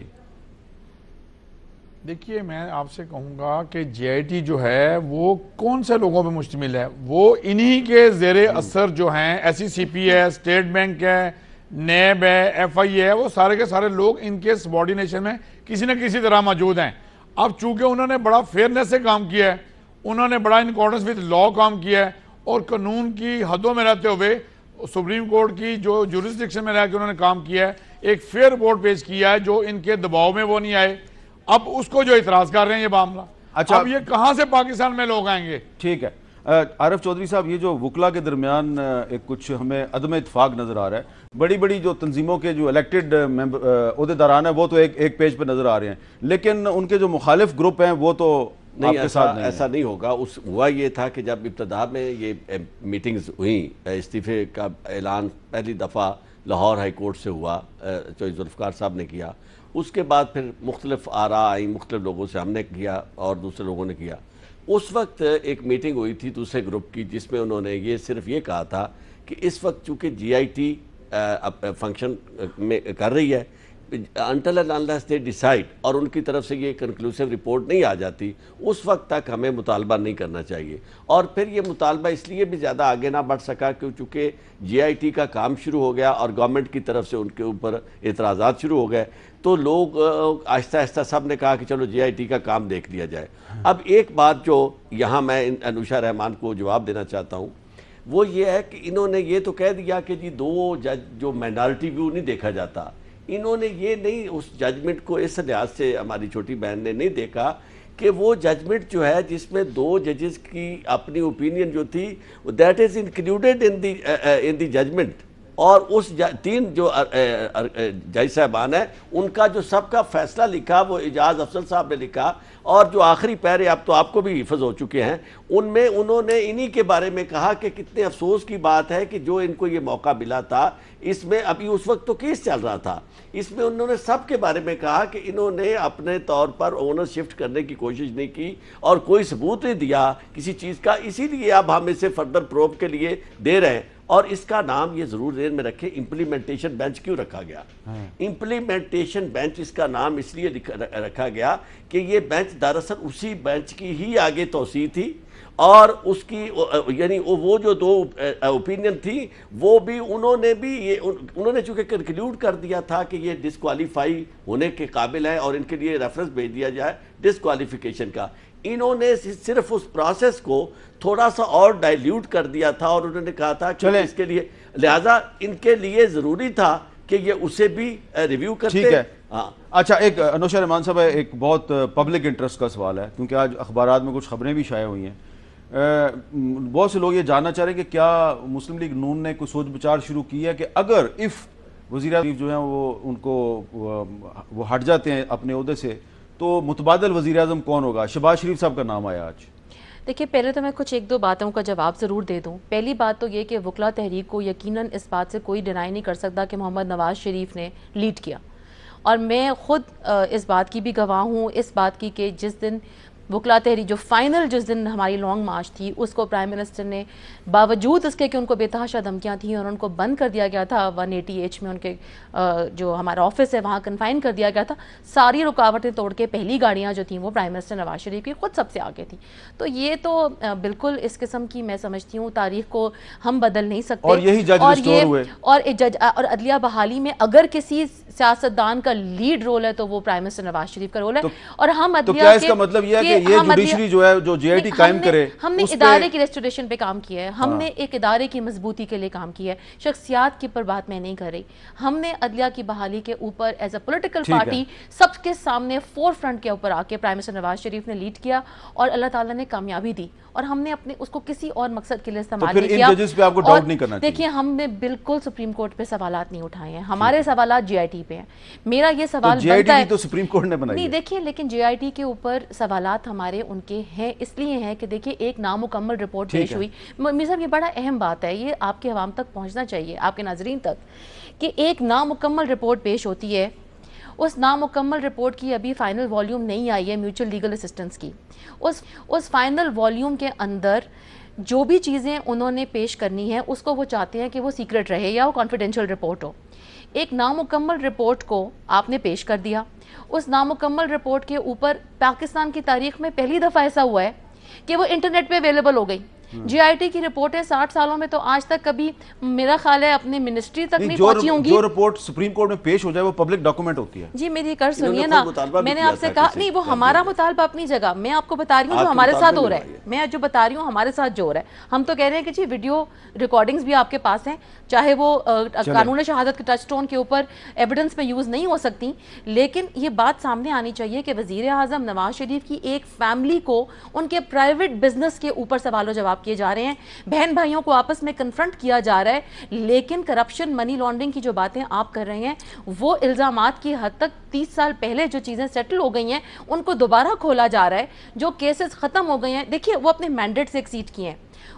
دیکھیے، میں آپ سے کہوں گا کہ جے آئی ٹی جو ہے وہ کون سے لوگوں پہ مشتمل ہے؟ وہ انہی کے زیر اثر جو ہیں، ایس ای سی پی ہے، اسٹیٹ بینک ہے، نیب ہے، ایف آئی ہے، وہ سارے کے سارے لوگ ان کے سبارڈینیشن میں کسی نہ کسی طرح موجود ہیں. اب چونکہ انہوں نے بڑا فیئرنیس سے کام کیا ہے، انہوں نے بڑا ان اکارڈنس وتھ لاء کام کیا ہے اور قانون کی حدوں میں رہتے ہوئے سپریم کورٹ کی جو جورسڈکشن میں رہ کے انہوں نے کام کیا ہے، ایک فیئر رپورٹ پیش کیا ہے جو ان کے دباؤ میں وہ نہیں آئے. اب اس کو جو اعتراض کر رہے ہیں یہ معاملہ، اچھا اب یہ کہاں سے پاکستان میں لوگ آئیں گے؟ ٹھیک ہے. عارف چودھری صاحب، یہ جو وکلا کے درمیان ایک کچھ ہمیں عدم اتفاق نظر آ رہا ہے. بڑی بڑی جو تنظیموں کے جو الیکٹڈ عہدیداران ہیں وہ تو ایک پیج پہ نظر آ رہے ہیں، لیکن ان کے جو مخالف گروپ ہیں وہ تو نہیں. ایسا نہیں ہوگا. ہوا یہ تھا کہ جب ابتدا میں یہ میٹنگز ہوئیں، استعفے کا اعلان پہلی دفعہ لاہور ہائی کورٹ سے ہوا، جو ذوالفقار صاحب نے کیا. اس کے بعد پھر مختلف آراء آئیں، مختلف لوگوں سے ہم نے کیا اور دوسرے لوگوں نے کیا. اس وقت ایک میٹنگ ہوئی تھی دوسرے گروپ کی جس میں انہوں نے یہ صرف یہ کہا تھا کہ اس وقت چونکہ جی آئی ٹی فنکشن میں کر رہی ہے، until and unless they decide اور ان کی طرف سے یہ کنکلوسیو رپورٹ نہیں آ جاتی، اس وقت تک ہمیں مطالبہ نہیں کرنا چاہیے. اور پھر یہ مطالبہ اس لیے بھی زیادہ آگے نہ بڑھ سکا چونکہ جے آئی ٹی کا کام شروع ہو گیا اور گورنمنٹ کی طرف سے ان کے اوپر اعتراضات شروع ہو گئے. تو لوگ آہستہ آہستہ سب نے کہا کہ چلو جے آئی ٹی کا کام دیکھ لیا جائے. اب ایک بات جو یہاں میں انوشا رحمان کو جواب دینا چاہتا ہوں وہ یہ ہے کہ انہوں نے یہ تو کہہ دیا کہ جی دو جج جو مائنارٹی ویو نہیں دیکھا جاتا. انہوں نے یہ نہیں اس ججمنٹ کو اس لحاظ سے ہماری چھوٹی بہن نے نہیں دیکھا کہ وہ ججمنٹ جو ہے جس میں 2 ججز کی اپنی اوپینین جو تھی that is included in the judgment, اور اس 3 جو جج صاحبان ہیں ان کا جو سب کا فیصلہ لکھا وہ اعجاز افضل صاحب نے لکھا، اور جو آخری پیرے اب تو آپ کو بھی حفظ ہو چکے ہیں ان میں انہوں نے انہی کے بارے میں کہا کہ کتنے افسوس کی بات ہے کہ جو ان کو یہ موقع ملا تھا، اس میں ابھی اس وقت تو کیس چل رہا تھا، اس میں انہوں نے سب کے بارے میں کہا کہ انہوں نے اپنے طور پر اونر شفٹ کرنے کی کوشش نہیں کی اور کوئی ثبوت نہیں دیا کسی چیز کا، اسی لیے اب ہم اسے فردر پروب کے لیے دے رہے ہیں۔ اور اس کا نام یہ ضرور ذہن میں رکھیں امپلیمنٹیشن بینچ کیوں رکھا گیا؟ امپلیمنٹیشن بینچ اس کا نام اس لیے رکھا گیا کہ یہ بینچ دراصل اسی بینچ کی ہی آگے توسیع تھی، اور اس کی یعنی وہ جو 2 اوپینین تھی وہ بھی انہوں نے چونکہ کنکلیوڈ کر دیا تھا کہ یہ ڈسکوالیفائی ہونے کے قابل ہے اور ان کے لیے ریفرنس بھیج دیا جائے ڈسکوالیفیکیشن کا، انہوں نے صرف اس پروسیس کو تھوڑا سا اور ڈائلیوٹ کر دیا تھا، اور انہوں نے کہا تھا کہ اس کے لیے لہٰذا ان کے لیے ضروری تھا کہ یہ اسے بھی ریویو کرتے۔ ٹھیک ہے، اچھا ایک نوشہر رحمان صاحب ایک بہت پبلک انٹرسٹ کا سوال ہے، کیونکہ آج اخبارات میں کچھ خبریں بھی شائع ہوئی ہیں، بہت سے لوگ یہ جاننا چاہ رہے ہیں کہ کیا مسلم لیگ نون نے کوئی سوچ بچار شروع کی ہے کہ اگر وزیر اعظم جو ہیں وہ ان کو وہ ہٹ جاتے ہیں اپنے عہدے سے تو متبادل وزیر اعظم کون ہوگا؟ شہباز شریف صاحب کا نام آیا آج۔ دیکھیے پہلے تو میں کچھ 1-2 باتوں کا جواب ضرور دے دوں۔ پہلی بات تو یہ کہ وکلا تحریک کو یقیناً اس بات سے کوئی ڈینائی نہیں کر سکتا کہ محمد نواز شریف نے لیڈ کیا، اور میں خود اس بات کی بھی گواہ ہوں، اس بات کی کہ جس دن وکلا تحریک جو فائنل جس دن ہماری لانگ مارچ تھی اس کو پرائم منسٹر نے باوجود اس کے کہ ان کو بے تحاشا دھمکیاں تھیں اور ان کو بند کر دیا گیا تھا 180H میں، ان کے جو ہمارا آفس ہے وہاں کنفائن کر دیا گیا تھا، ساری رکاوٹیں توڑ کے پہلی گاڑیاں جو تھیں وہ پرائم منسٹر نواز شریف کی خود سب سے آگے تھی۔ تو یہ تو بالکل اس قسم کی میں سمجھتی ہوں تاریخ کو ہم بدل نہیں سکتے، اور یہی جج ریسٹور ہوئے، اور عدلیہ بحالی میں اگر کسی سیاستدان کا لیڈ رول ہے تو وہ پرائم منسٹر نواز شریف کا رول ہے، اور ہم تو کیا اس کا مطلب یہ ہے کہ یہ جوڈیشری جو ہے جو جے آئی ٹی قائم کرے، ہم نے ادارے کی ریسٹوریشن پہ کام کیا ہے، ہم نے ایک ادارے کی مضبوطی کے لیے کام کیا ہے، شخصیات کی پر بات میں نہیں کر رہی، ہم نے عدلیہ کی بحالی کے اوپر ایز اے پولیٹیکل پارٹی سب کے سامنے فور فرنٹ کے اوپر آ کے پرائم منسٹر نواز شریف نے لیڈ کیا اور اللہ تعالیٰ نے کامیابی دی، اور ہم نے اپنے اس کو کسی اور مقصد کے لیے استعمال نہیں کیا۔ ان ججز پہ آپ کو ڈاؤٹ نہیں کرنا چاہیے؟ دیکھیے ہم نے بالکل سپریم کورٹ پہ سوالات نہیں اٹھائے ہیں، ہمارے سوالات جے آئی ٹی پہ ہیں۔ میرا یہ سوال بنتا ہے، تو سپریم کورٹ نے بنائی نہیں دیکھیے لیکن جے آئی ٹی کے اوپر سوالات ہمارے ان کے ہیں اس لیے ہیں کہ دیکھیے ایک نامکمل رپورٹ پیش ہوئی، مرزا صاحب یہ بڑا اہم بات ہے، یہ آپ کے عوام تک پہنچنا چاہیے، آپ کے ناظرین تک، کہ ایک نامکمل رپورٹ پیش ہوتی ہے، اس نامکمل رپورٹ کی ابھی فائنل والیوم نہیں آئی ہے میوچل لیگل اسسٹنس کی، اس فائنل والیوم کے اندر جو بھی چیزیں انہوں نے پیش کرنی ہے اس کو وہ چاہتے ہیں کہ وہ سیکرٹ رہے یا وہ کانفیڈینشیل رپورٹ ہو۔ ایک نامکمل رپورٹ کو آپ نے پیش کر دیا، اس نامکمل رپورٹ کے اوپر پاکستان کی تاریخ میں پہلی دفعہ ایسا ہوا ہے کہ وہ انٹرنیٹ پہ اویلیبل ہو گئی۔ جے آئی ٹی کی رپورٹیں 60 سالوں میں تو آج تک کبھی میرا خیال ہے اپنی منسٹری تک نہیں پہنچی ہوں گی۔ جو رپورٹ سپریم کورٹ میں پیش ہو جائے وہ پبلک ڈاکومنٹ ہوتی ہے۔ جی میری کر سنیے نا، میں نے آپ سے کہا نہیں وہ ہمارا مطالبہ اپنی جگہ، میں آپ کو بتا رہی ہوں جو ہمارے ساتھ ہو رہا ہے، میں جو بتا رہی ہوں ہمارے ساتھ جو ہو رہا ہے، ہم تو کہہ رہے ہیں کہ جی ویڈیو ریکارڈنگز بھی آپ کے پاس ہیں، چاہے وہ قانون شہادت کے ٹچ سٹون کے اوپر ایویڈنس میں یوز نہیں ہو سکتی، لیکن یہ بات سامنے آنی چاہیے کہ وزیر اعظم نواز شریف کی ایک فیملی کو ان کے پرائیویٹ بزنس کے اوپر سوال و جواب کیے جا رہے ہیں، بہن بھائیوں کو آپس میں کنفرنٹ کیا جا رہا ہے، لیکن کرپشن منی لانڈرنگ کی جو باتیں آپ کر رہے ہیں وہ الزامات کی حد تک 30 سال پہلے جو چیزیں سیٹل ہو گئی ہیں ان کو دوبارہ کھولا جا رہا ہے، جو کیسز ختم ہو گئے ہیں۔ دیکھیے وہ اپنے مینڈیٹ سے ایکسیڈ کیے ہیں،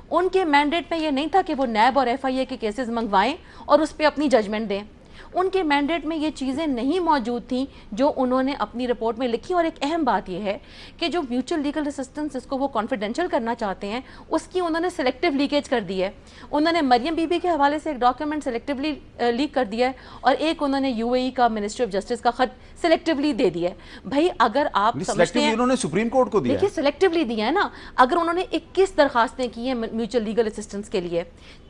ان کے مینڈیٹ میں یہ نہیں تھا کہ وہ نیب اور ایف آئی اے کے کیسز منگوائیں اور اس پہ اپنی ججمنٹ دیں، ان کے مینڈیٹ میں یہ چیزیں نہیں موجود تھیں جو انہوں نے اپنی رپورٹ میں لکھی۔ اور ایک اہم بات یہ ہے کہ جو میوچل لیگل اسسٹنس اس کو وہ کانفیڈینشیل کرنا چاہتے ہیں اس کی انہوں نے سلیکٹیو لیکیج کر دی ہے، انہوں نے مریم بی بی کے حوالے سے ایک ڈاکیومنٹ سلیکٹیولی لیک کر دیا ہے اور ایک انہوں نے یو اے ای کا منسٹری آف جسٹس کا خط سلیکٹیولی دے دیا ہے۔ بھائی اگر آپ سمجھتے ہیں انہوں نے سپریم کورٹ کو دیا ہے، دیکھیے سلیکٹیولی دیا ہے نا، اگر انہوں نے 21 درخواستیں کی ہیں میوچل لیگل اسسٹنس کے لیے،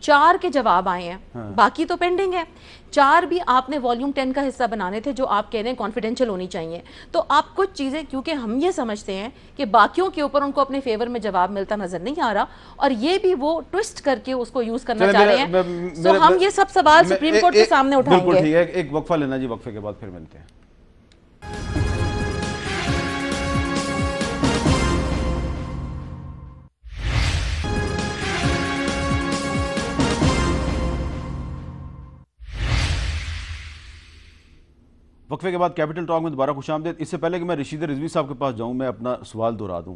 4 کے جواب آئے ہیں، باقی تو پینڈنگ ہے، 4 بھی بھی آپ نے والیوم 10 کا حصہ بنانے تھے جو آپ کہہ رہے ہیں کانفیڈینشیل ہونی چاہیے. تو آپ کچھ چیزیں, کیونکہ ہم یہ سمجھتے ہیں کہ باقیوں کے اوپر ان کو اپنے فیور میں جواب ملتا نظر نہیں آ رہا, اور یہ بھی وہ ٹوسٹ کر کے اس کو یوز کرنا چاہ رہے ہیں. تو ہم یہ سب سوال سپریم کورٹ کے سامنے اٹھائیں گے. بالکل ٹھیک ہے, ایک وقفہ لینا جی, وقفے کے بعد پھر ملتے ہیں. وقفے کے بعد کیپٹل ٹاک میں دوبارہ خوش آمدید. اس سے پہلے کہ میں رشید رضوی صاحب کے پاس جاؤں, میں اپنا سوال دہرا دوں.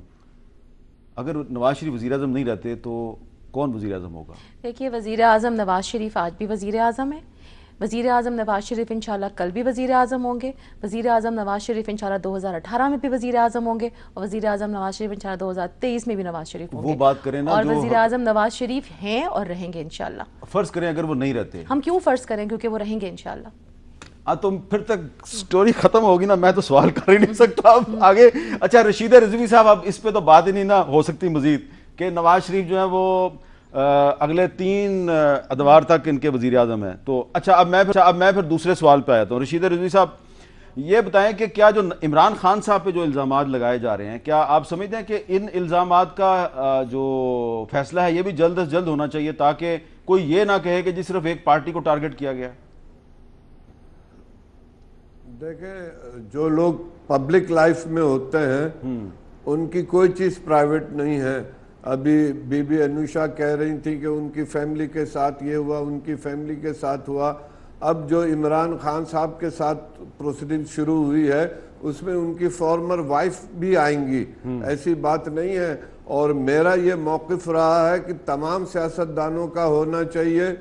اگر نواز شریف وزیر اعظم نہیں رہتے تو کون وزیر اعظم ہوگا؟ دیکھیے, وزیر اعظم نواز شریف آج بھی وزیر اعظم ہے. وزیر اعظم نواز شریف انشاءاللہ کل بھی وزیر اعظم ہوں گے. وزیر اعظم نواز شریف انشاءاللہ 2018 میں بھی وزیر اعظم ہوں گے, اور وزیر اعظم نواز شریف انشاءاللہ 2023 میں بھی نواز شریف ہوں گے. وہ بات کریں نا, اور وزیر اعظم نواز شریف ہیں اور رہیں گے انشاءاللہ. فرض کریں اگر وہ نہیں رہتے, ہم کیوں فرض کریں, کیونکہ وہ رہیں گے انشاءاللہ. تو پھر تک سٹوری ختم ہوگی نا, میں تو سوال کر ہی نہیں سکتا اب آگے. اچھا رشید رضوی صاحب, اب اس پہ تو بات ہی نہیں نا ہو سکتی مزید کہ نواز شریف جو ہے وہ اگلے 3 ادوار تک ان کے وزیر اعظم ہیں. تو اچھا اب میں پھر دوسرے سوال پہ آیا ہوں. رشید رضوی صاحب یہ بتائیں کہ کیا جو عمران خان صاحب پہ جو الزامات لگائے جا رہے ہیں, کیا آپ سمجھتے ہیں کہ ان الزامات کا جو فیصلہ ہے یہ بھی جلد از جلد ہونا چاہیے تاکہ کوئی یہ نہ کہے کہ جی صرف ایک پارٹی کو ٹارگٹ کیا گیا؟ دیکھیں, جو لوگ پبلک لائف میں ہوتے ہیں ان کی کوئی چیز پرائیویٹ نہیں ہے. ابھی بی بی انوشا کہہ رہی تھی کہ ان کی فیملی کے ساتھ یہ ہوا, ان کی فیملی کے ساتھ ہوا. اب جو عمران خان صاحب کے ساتھ پروسیڈنگ شروع ہوئی ہے اس میں ان کی فارمر وائف بھی آئیں گی, ایسی بات نہیں ہے. اور میرا یہ موقف رہا ہے کہ تمام سیاستدانوں کا ہونا چاہیے,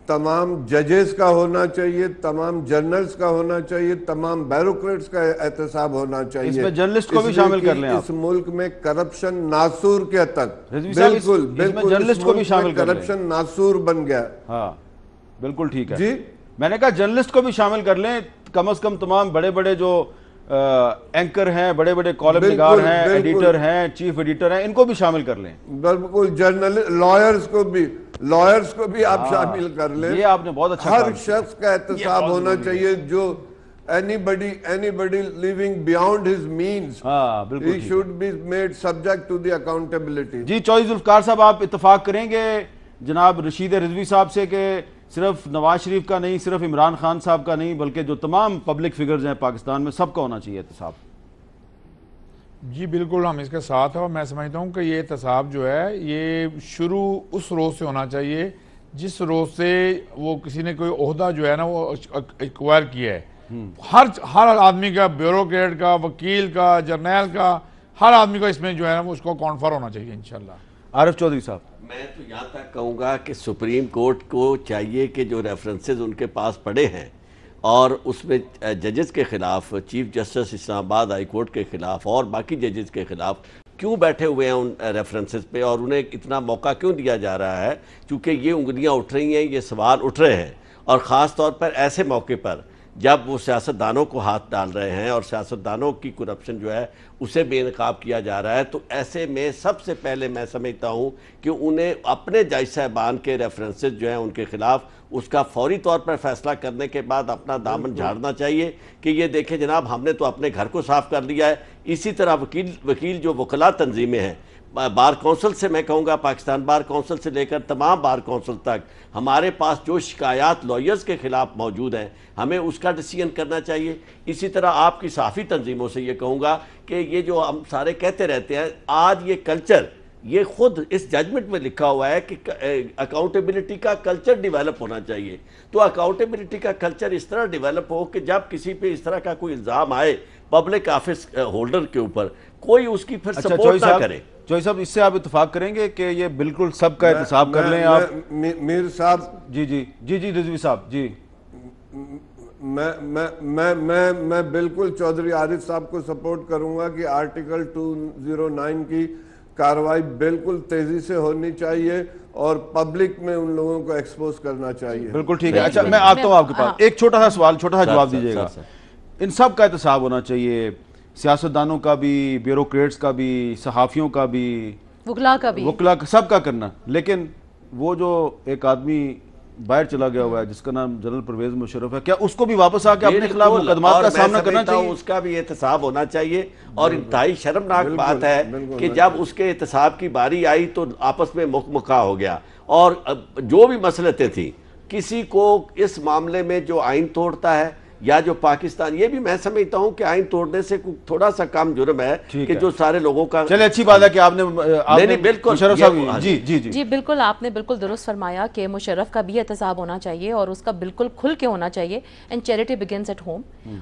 تمام ججز کا ہونا چاہیے, تمام جنرلز کا ہونا چاہیے, تمام بیوروکریٹس کا احتساب ہونا چاہیے. اس میں جرنلسٹ کو بھی شامل کر لیں آپ. اس ملک میں کرپشن ناسور کے تک, بالکل بالکل جرنلسٹ کو بھی شامل کر لیں. کرپشن ناسور بن گیا. ہاں بالکل ٹھیک ہے جی, میں نے کہا جرنلسٹ کو بھی شامل کر لیں, کم از کم تمام بڑے بڑے جو اینکر ہیں, بڑے بڑے کالم نگار ہیں, ایڈیٹر ہیں, چیف ایڈیٹر ہیں, ان کو بھی شامل کر لیں. بالکل لائرز کو بھی آپ شامل کر لیں. یہ آپ نے بہت اچھا ہر شخص کا احتساب ہونا چاہیے جو anybody living beyond his means, he should be made subject to the accountability. جی چوہدری ذوالفقار صاحب, آپ اتفاق کریں گے جناب رشید رضوی صاحب سے کہ صرف نواز شریف کا نہیں, صرف عمران خان صاحب کا نہیں, بلکہ جو تمام پبلک فگرز ہیں پاکستان میں سب کا ہونا چاہیے احتساب؟ جی بالکل ہم اس کے ساتھ ہیں, اور میں سمجھتا ہوں کہ یہ احتساب جو ہے یہ شروع اس روز سے ہونا چاہیے جس روز سے وہ کسی نے کوئی عہدہ جو ہے نا وہ ایکوائر کیا ہے. ہر آدمی کا, بیوروکریٹ کا, وکیل کا, جرنیل کا, ہر آدمی کا اس میں جو ہے نا وہ اس کو کانفر ہونا چاہیے انشاءاللہ. عارف چودھری صاحب, میں تو یہاں تک کہوں گا کہ سپریم کورٹ کو چاہیے کہ جو ریفرنسز ان کے پاس پڑے ہیں اور اس میں ججز کے خلاف, چیف جسٹس اسلام آباد ہائی کورٹ کے خلاف اور باقی ججز کے خلاف کیوں بیٹھے ہوئے ہیں ان ریفرنسز پہ, اور انہیں اتنا موقع کیوں دیا جا رہا ہے, چونکہ یہ انگلیاں اٹھ رہی ہیں, یہ سوال اٹھ رہے ہیں, اور خاص طور پر ایسے موقع پر جب وہ سیاستدانوں کو ہاتھ ڈال رہے ہیں اور سیاستدانوں کی کرپشن جو ہے اسے بے نقاب کیا جا رہا ہے. تو ایسے میں سب سے پہلے میں سمجھتا ہوں کہ انہیں اپنے جج صاحبان کے ریفرنسز جو ہیں ان کے خلاف اس کا فوری طور پر فیصلہ کرنے کے بعد اپنا دامن جھاڑنا چاہیے کہ یہ دیکھیں جناب, ہم نے تو اپنے گھر کو صاف کر لیا ہے. اسی طرح وکیل جو وکلاء تنظیمیں ہیں, بار کونسل سے میں کہوں گا, پاکستان بار کونسل سے لے کر تمام بار کونسل تک, ہمارے پاس جو شکایات لائرز کے خلاف موجود ہیں ہمیں اس کا ڈیسیژن کرنا چاہیے. اسی طرح آپ کی صحافی تنظیموں سے یہ کہوں گا کہ یہ جو ہم سارے کہتے رہتے ہیں, آج یہ کلچر, یہ خود اس ججمنٹ میں لکھا ہوا ہے کہ اکاؤنٹیبلٹی کا کلچر ڈیولپ ہونا چاہیے. تو اکاؤنٹیبلٹی کا کلچر اس طرح ڈیولپ ہو کہ جب کسی پہ اس طرح کا کوئی الزام آئے پبلک آفس ہولڈر کے اوپر, کوئی اس کی پھر سپورٹ نہ کرے. چوہدری صاحب, اس سے آپ اتفاق کریں گے کہ یہ بالکل سب کا احتساب کر لیں آپ؟ میر صاحب, جی رضوی صاحب, جی میں بالکل چودھری عارف صاحب کو سپورٹ کروں گا کہ آرٹیکل 209 کی کاروائی بالکل تیزی سے ہونی چاہیے اور پبلک میں ان لوگوں کو ایکسپوز کرنا چاہیے. بالکل ٹھیک ہے. اچھا میں آتا ہوں آپ کے پاس, ایک چھوٹا سا سوال, چھوٹا سا جواب دیجیے گا. ان سب کا احتساب ہونا چاہیے, سیاستدانوں کا بھی, بیوروکریٹس کا بھی, صحافیوں کا بھی, وکلاء کا بھی, سب کا کرنا. لیکن وہ جو ایک آدمی باہر چلا گیا ہوا ہے جس کا نام جنرل پرویز مشرف ہے، کیا اس کو بھی واپس آ کے اپنے خلاف مقدمات کا سامنا کرنا چاہیے؟ اس کا بھی احتساب ہونا چاہیے، اور انتہائی شرمناک بات ہے کہ جب اس کے احتساب کی باری آئی تو آپس میں مکا ہو گیا، اور جو بھی مسئلتیں تھیں کسی کو اس معاملے میں جو آئین توڑتا ہے یا جو پاکستان، یہ بھی میں سمجھتا ہوں کہ آئین توڑنے سے تھوڑا سا کم جرم ہے کہ جو سارے لوگوں کا. چلے اچھی بات ہے کہ آپ نے بالکل مشرف صاحب جی بالکل آپ نے بالکل درست فرمایا کہ مشرف کا بھی احتساب ہونا چاہیے، اور اس کا بالکل کھل کے ہونا چاہیے، and charity begins at home.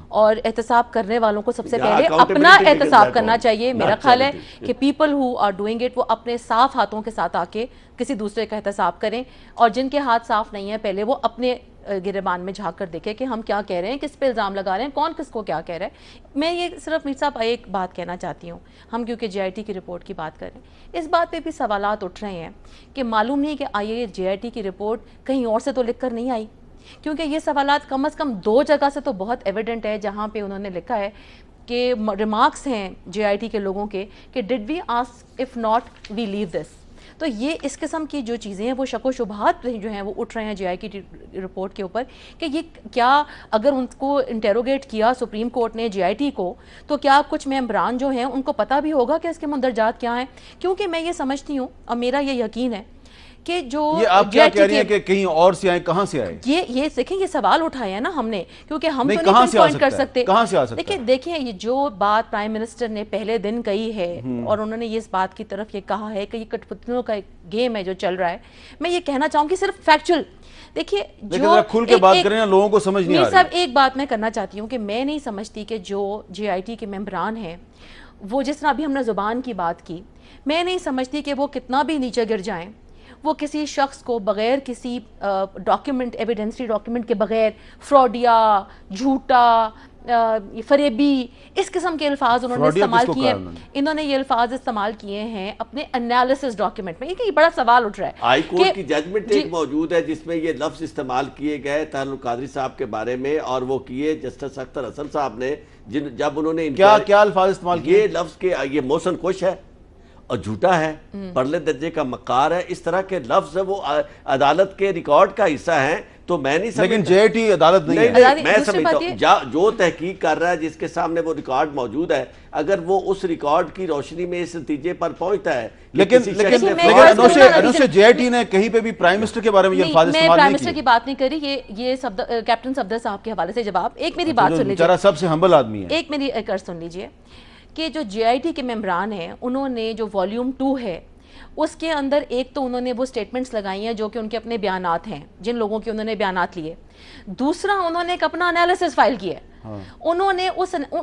اور احتساب کرنے والوں کو سب سے پہلے اپنا احتساب کرنا چاہیے. میرا خیال ہے کہ people who are doing it وہ اپنے صاف ہاتھوں کے ساتھ آ کے کسی دوسرے کا احتساب کریں، اور جن کے ہاتھ صاف نہیں ہیں پہلے وہ اپنے گریبان میں جھانک کر دیکھیں کہ ہم کیا کہہ رہے ہیں، کس پہ الزام لگا رہے ہیں، کون کس کو کیا کہہ رہا ہے. میں یہ صرف میر صاحب ایک بات کہنا چاہتی ہوں، ہم کیونکہ جے آئی ٹی کی رپورٹ کی بات کریں، اس بات پہ بھی سوالات اٹھ رہے ہیں کہ معلوم نہیں کہ آئیے جے آئی ٹی کی رپورٹ کہیں اور سے تو لکھ کر نہیں آئی، کیونکہ یہ سوالات کم از کم 2 جگہ سے تو بہت ایویڈنٹ ہے جہاں پہ انہوں نے لکھا ہے کہ ریمارکس ہیں جے آئی ٹی کے لوگوں کے کہ did we ask if not we leave دس. تو یہ اس قسم کی جو چیزیں ہیں وہ شک و شبہات جو ہیں وہ اٹھ رہے ہیں جے آئی کی رپورٹ کے اوپر کہ یہ کیا اگر ان کو انٹیروگیٹ کیا سپریم کورٹ نے جے آئی ٹی کو تو کیا کچھ ممبران جو ہیں ان کو پتہ بھی ہوگا کہ اس کے مندرجات کیا ہیں. کیونکہ میں یہ سمجھتی ہوں اور میرا یہ یقین ہے کہ جو یہ آپ کیا کہہ رہی ہیں کہ کہیں اور سے آئیں، کہاں سے آئے؟ یہ دیکھیں یہ سوال اٹھائے ہیں نا ہم نے، کیونکہ ہم تو نہیں پن پوائنٹ کر سکتے. کہاں سے آ سکتا ہے؟ دیکھیں یہ جو بات پرائم منسٹر نے پہلے دن کہی ہے اور انہوں نے اس بات کی طرف یہ کہا ہے کہ یہ کٹ پتلوں کا گیم ہے جو چل رہا ہے، میں یہ کہنا چاہوں گی صرف فیکچول. دیکھیے جو کھل کے بات کریں نا لوگوں کو سمجھ نہیں آ رہی. صاحب ایک بات میں کرنا چاہتی ہوں کہ میں نہیں سمجھتی کہ جو جے آئی ٹی کے ممبران ہیں وہ جس طرح ابھی ہم نے زبان کی بات کی، میں نہیں سمجھتی کہ وہ کتنا بھی نیچے گر جائیں وہ کسی شخص کو بغیر کسی ڈاکیومنٹ ایویڈنسری ڈاکیومنٹ کے بغیر فراڈیا، جھوٹا، فریبی، اس قسم کے الفاظ انہوں نے استعمال کیے ہیں. انہوں نے یہ الفاظ استعمال کیے ہیں اپنے انالیسس ڈاکیومنٹ میں. یہ بڑا سوال اٹھ رہا ہے. ہائی کورٹ کی ججمنٹ ایک موجود ہے جس میں یہ لفظ استعمال کیے گئے طاہر القادری صاحب کے بارے میں، اور وہ کیے جسٹس اختر حسن صاحب نے جب انہوں نے کیا الفاظ استعمال کیے؟ یہ لفظ کے یہ موسن خوش ہے اور جھوٹا ہے، پرلے درجے کا مکار ہے، اس طرح کے لفظ وہ عدالت کے ریکارڈ کا حصہ ہیں. تو میں نہیں سمجھتا، لیکن جے آئی ٹی عدالت نہیں ہے. میں سمجھتا ہوں جو تحقیق کر رہا ہے جس کے سامنے وہ ریکارڈ موجود ہے، اگر وہ اس ریکارڈ کی روشنی میں اس نتیجے پر پہنچتا ہے. لیکن انوشے جے آئی ٹی نے کہیں پہ بھی پرائم منسٹر کے بارے میں یہ الفاظ استعمال نہیں کیے. میں پرائم منسٹر کی بات نہیں کری، یہ کیپٹن صفدر صاحب کے حوالے سے جواب. ایک میری بات سن لیجیے، بیچارہ سب سے ہمبل آدمی ہے. ایک میری ایک سن لیجیے کہ جو جے آئی ٹی کے ممبران ہیں انہوں نے جو والیوم 2 ہے اس کے اندر ایک تو انہوں نے وہ سٹیٹمنٹس لگائی ہیں جو کہ ان کے اپنے بیانات ہیں جن لوگوں کے انہوں نے بیانات لیے. دوسرا انہوں نے ایک اپنا انالیسس فائل کیا ہے. انہوں نے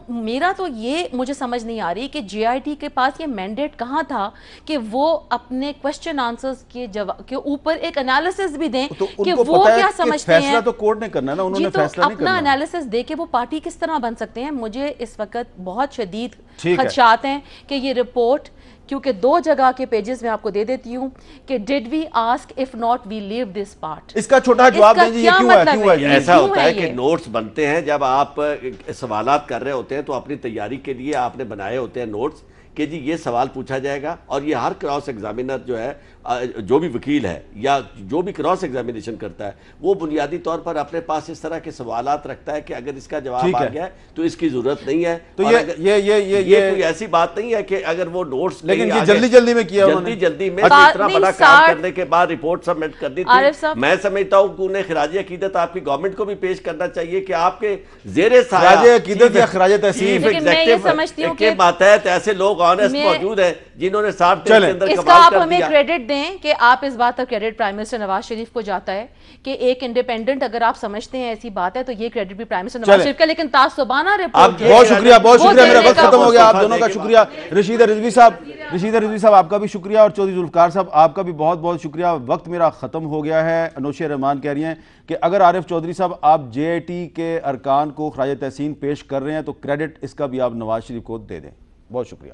میرا تو یہ مجھے سمجھ نہیں آ رہی کہ جے آئی ٹی کے پاس یہ مینڈیٹ کہاں تھا کہ وہ اپنے کوسچن آنسرز کے اوپر ایک انالیسس بھی دیں کہ وہ کیا سمجھتے ہیں. فیصلہ تو کورٹ نے کرنا ہے نا، انہوں نے فیصلہ نہیں کرنا. اپنا انالیسس دے کے وہ پارٹی کس طرح بن سکتے ہیں. مجھے اس وقت بہت شدید خدشات ہیں کہ یہ رپورٹ، کیونکہ 2 جگہ کے پیجز میں آپ کو دے دیتی ہوں کہ did we ask if not we leave this part. اس کا چھوٹا جواب دیں جی، یہ کیوں ہے؟ ایسا ہوتا ہے کہ نوٹس بنتے ہیں جب آپ سوالات کر رہے ہوتے ہیں تو اپنی تیاری کے لیے آپ نے بنائے ہوتے ہیں نوٹس کہ جی یہ سوال پوچھا جائے گا، اور یہ ہر کراس ایگزامینر جو ہے جو بھی وکیل ہے یا جو بھی کراس ایگزامینیشن کرتا ہے وہ بنیادی طور پر اپنے پاس اس طرح کے سوالات رکھتا ہے کہ اگر اس کا جواب آ گیا ہے تو اس کی ضرورت نہیں ہے. تو یہ کوئی ایسی بات نہیں ہے کہ اگر وہ نوٹس لیکن یہ جلدی میں کیا انہوں نے، جلدی میں اتنا بڑا کام کرنے کے بعد رپورٹ سبمٹ کر دی تھی. میں سمجھتا ہوں کہ انہیں خراج عقیدت آپ کی گورنمنٹ کو بھی پیش کرنا چاہیے کہ آپ کے زیر سایہ خراج عقیدت یا خراج تحسین کے ماتحت ایسے لوگ آنیسٹ موجود ہیں جنہوں نے 60 دن کے اندر اس کا آپ ہمیں کریڈٹ دیں کہ آپ اس بات کا credit prime minister Nawaz Sharif کو جاتا ہے کہ ایک انڈیپینڈنٹ اگر آپ سمجھتے ہیں ایسی بات ہے تو یہ کریڈٹ بھی پرائم منسٹر نواز شریف کا. لیکن تعصبانہ رپورٹ. بہت شکریہ میرا وقت ختم ہو گیا. آپ دونوں کا شکریہ. رشید رضوی صاحب آپ کا بھی شکریہ، اور چودھری ذوالفقار صاحب آپ کا بھی بہت بہت شکریہ. وقت میرا ختم ہو گیا ہے. انوشے رحمان کہہ رہی ہیں کہ اگر عارف چودھری صاحب آپ جے آئی ٹی کے ارکان کو خراج تحسین پیش کر رہے ہیں تو کریڈٹ اس کا بھی آپ نواز شریف کو دے دیں. بہت شکریہ.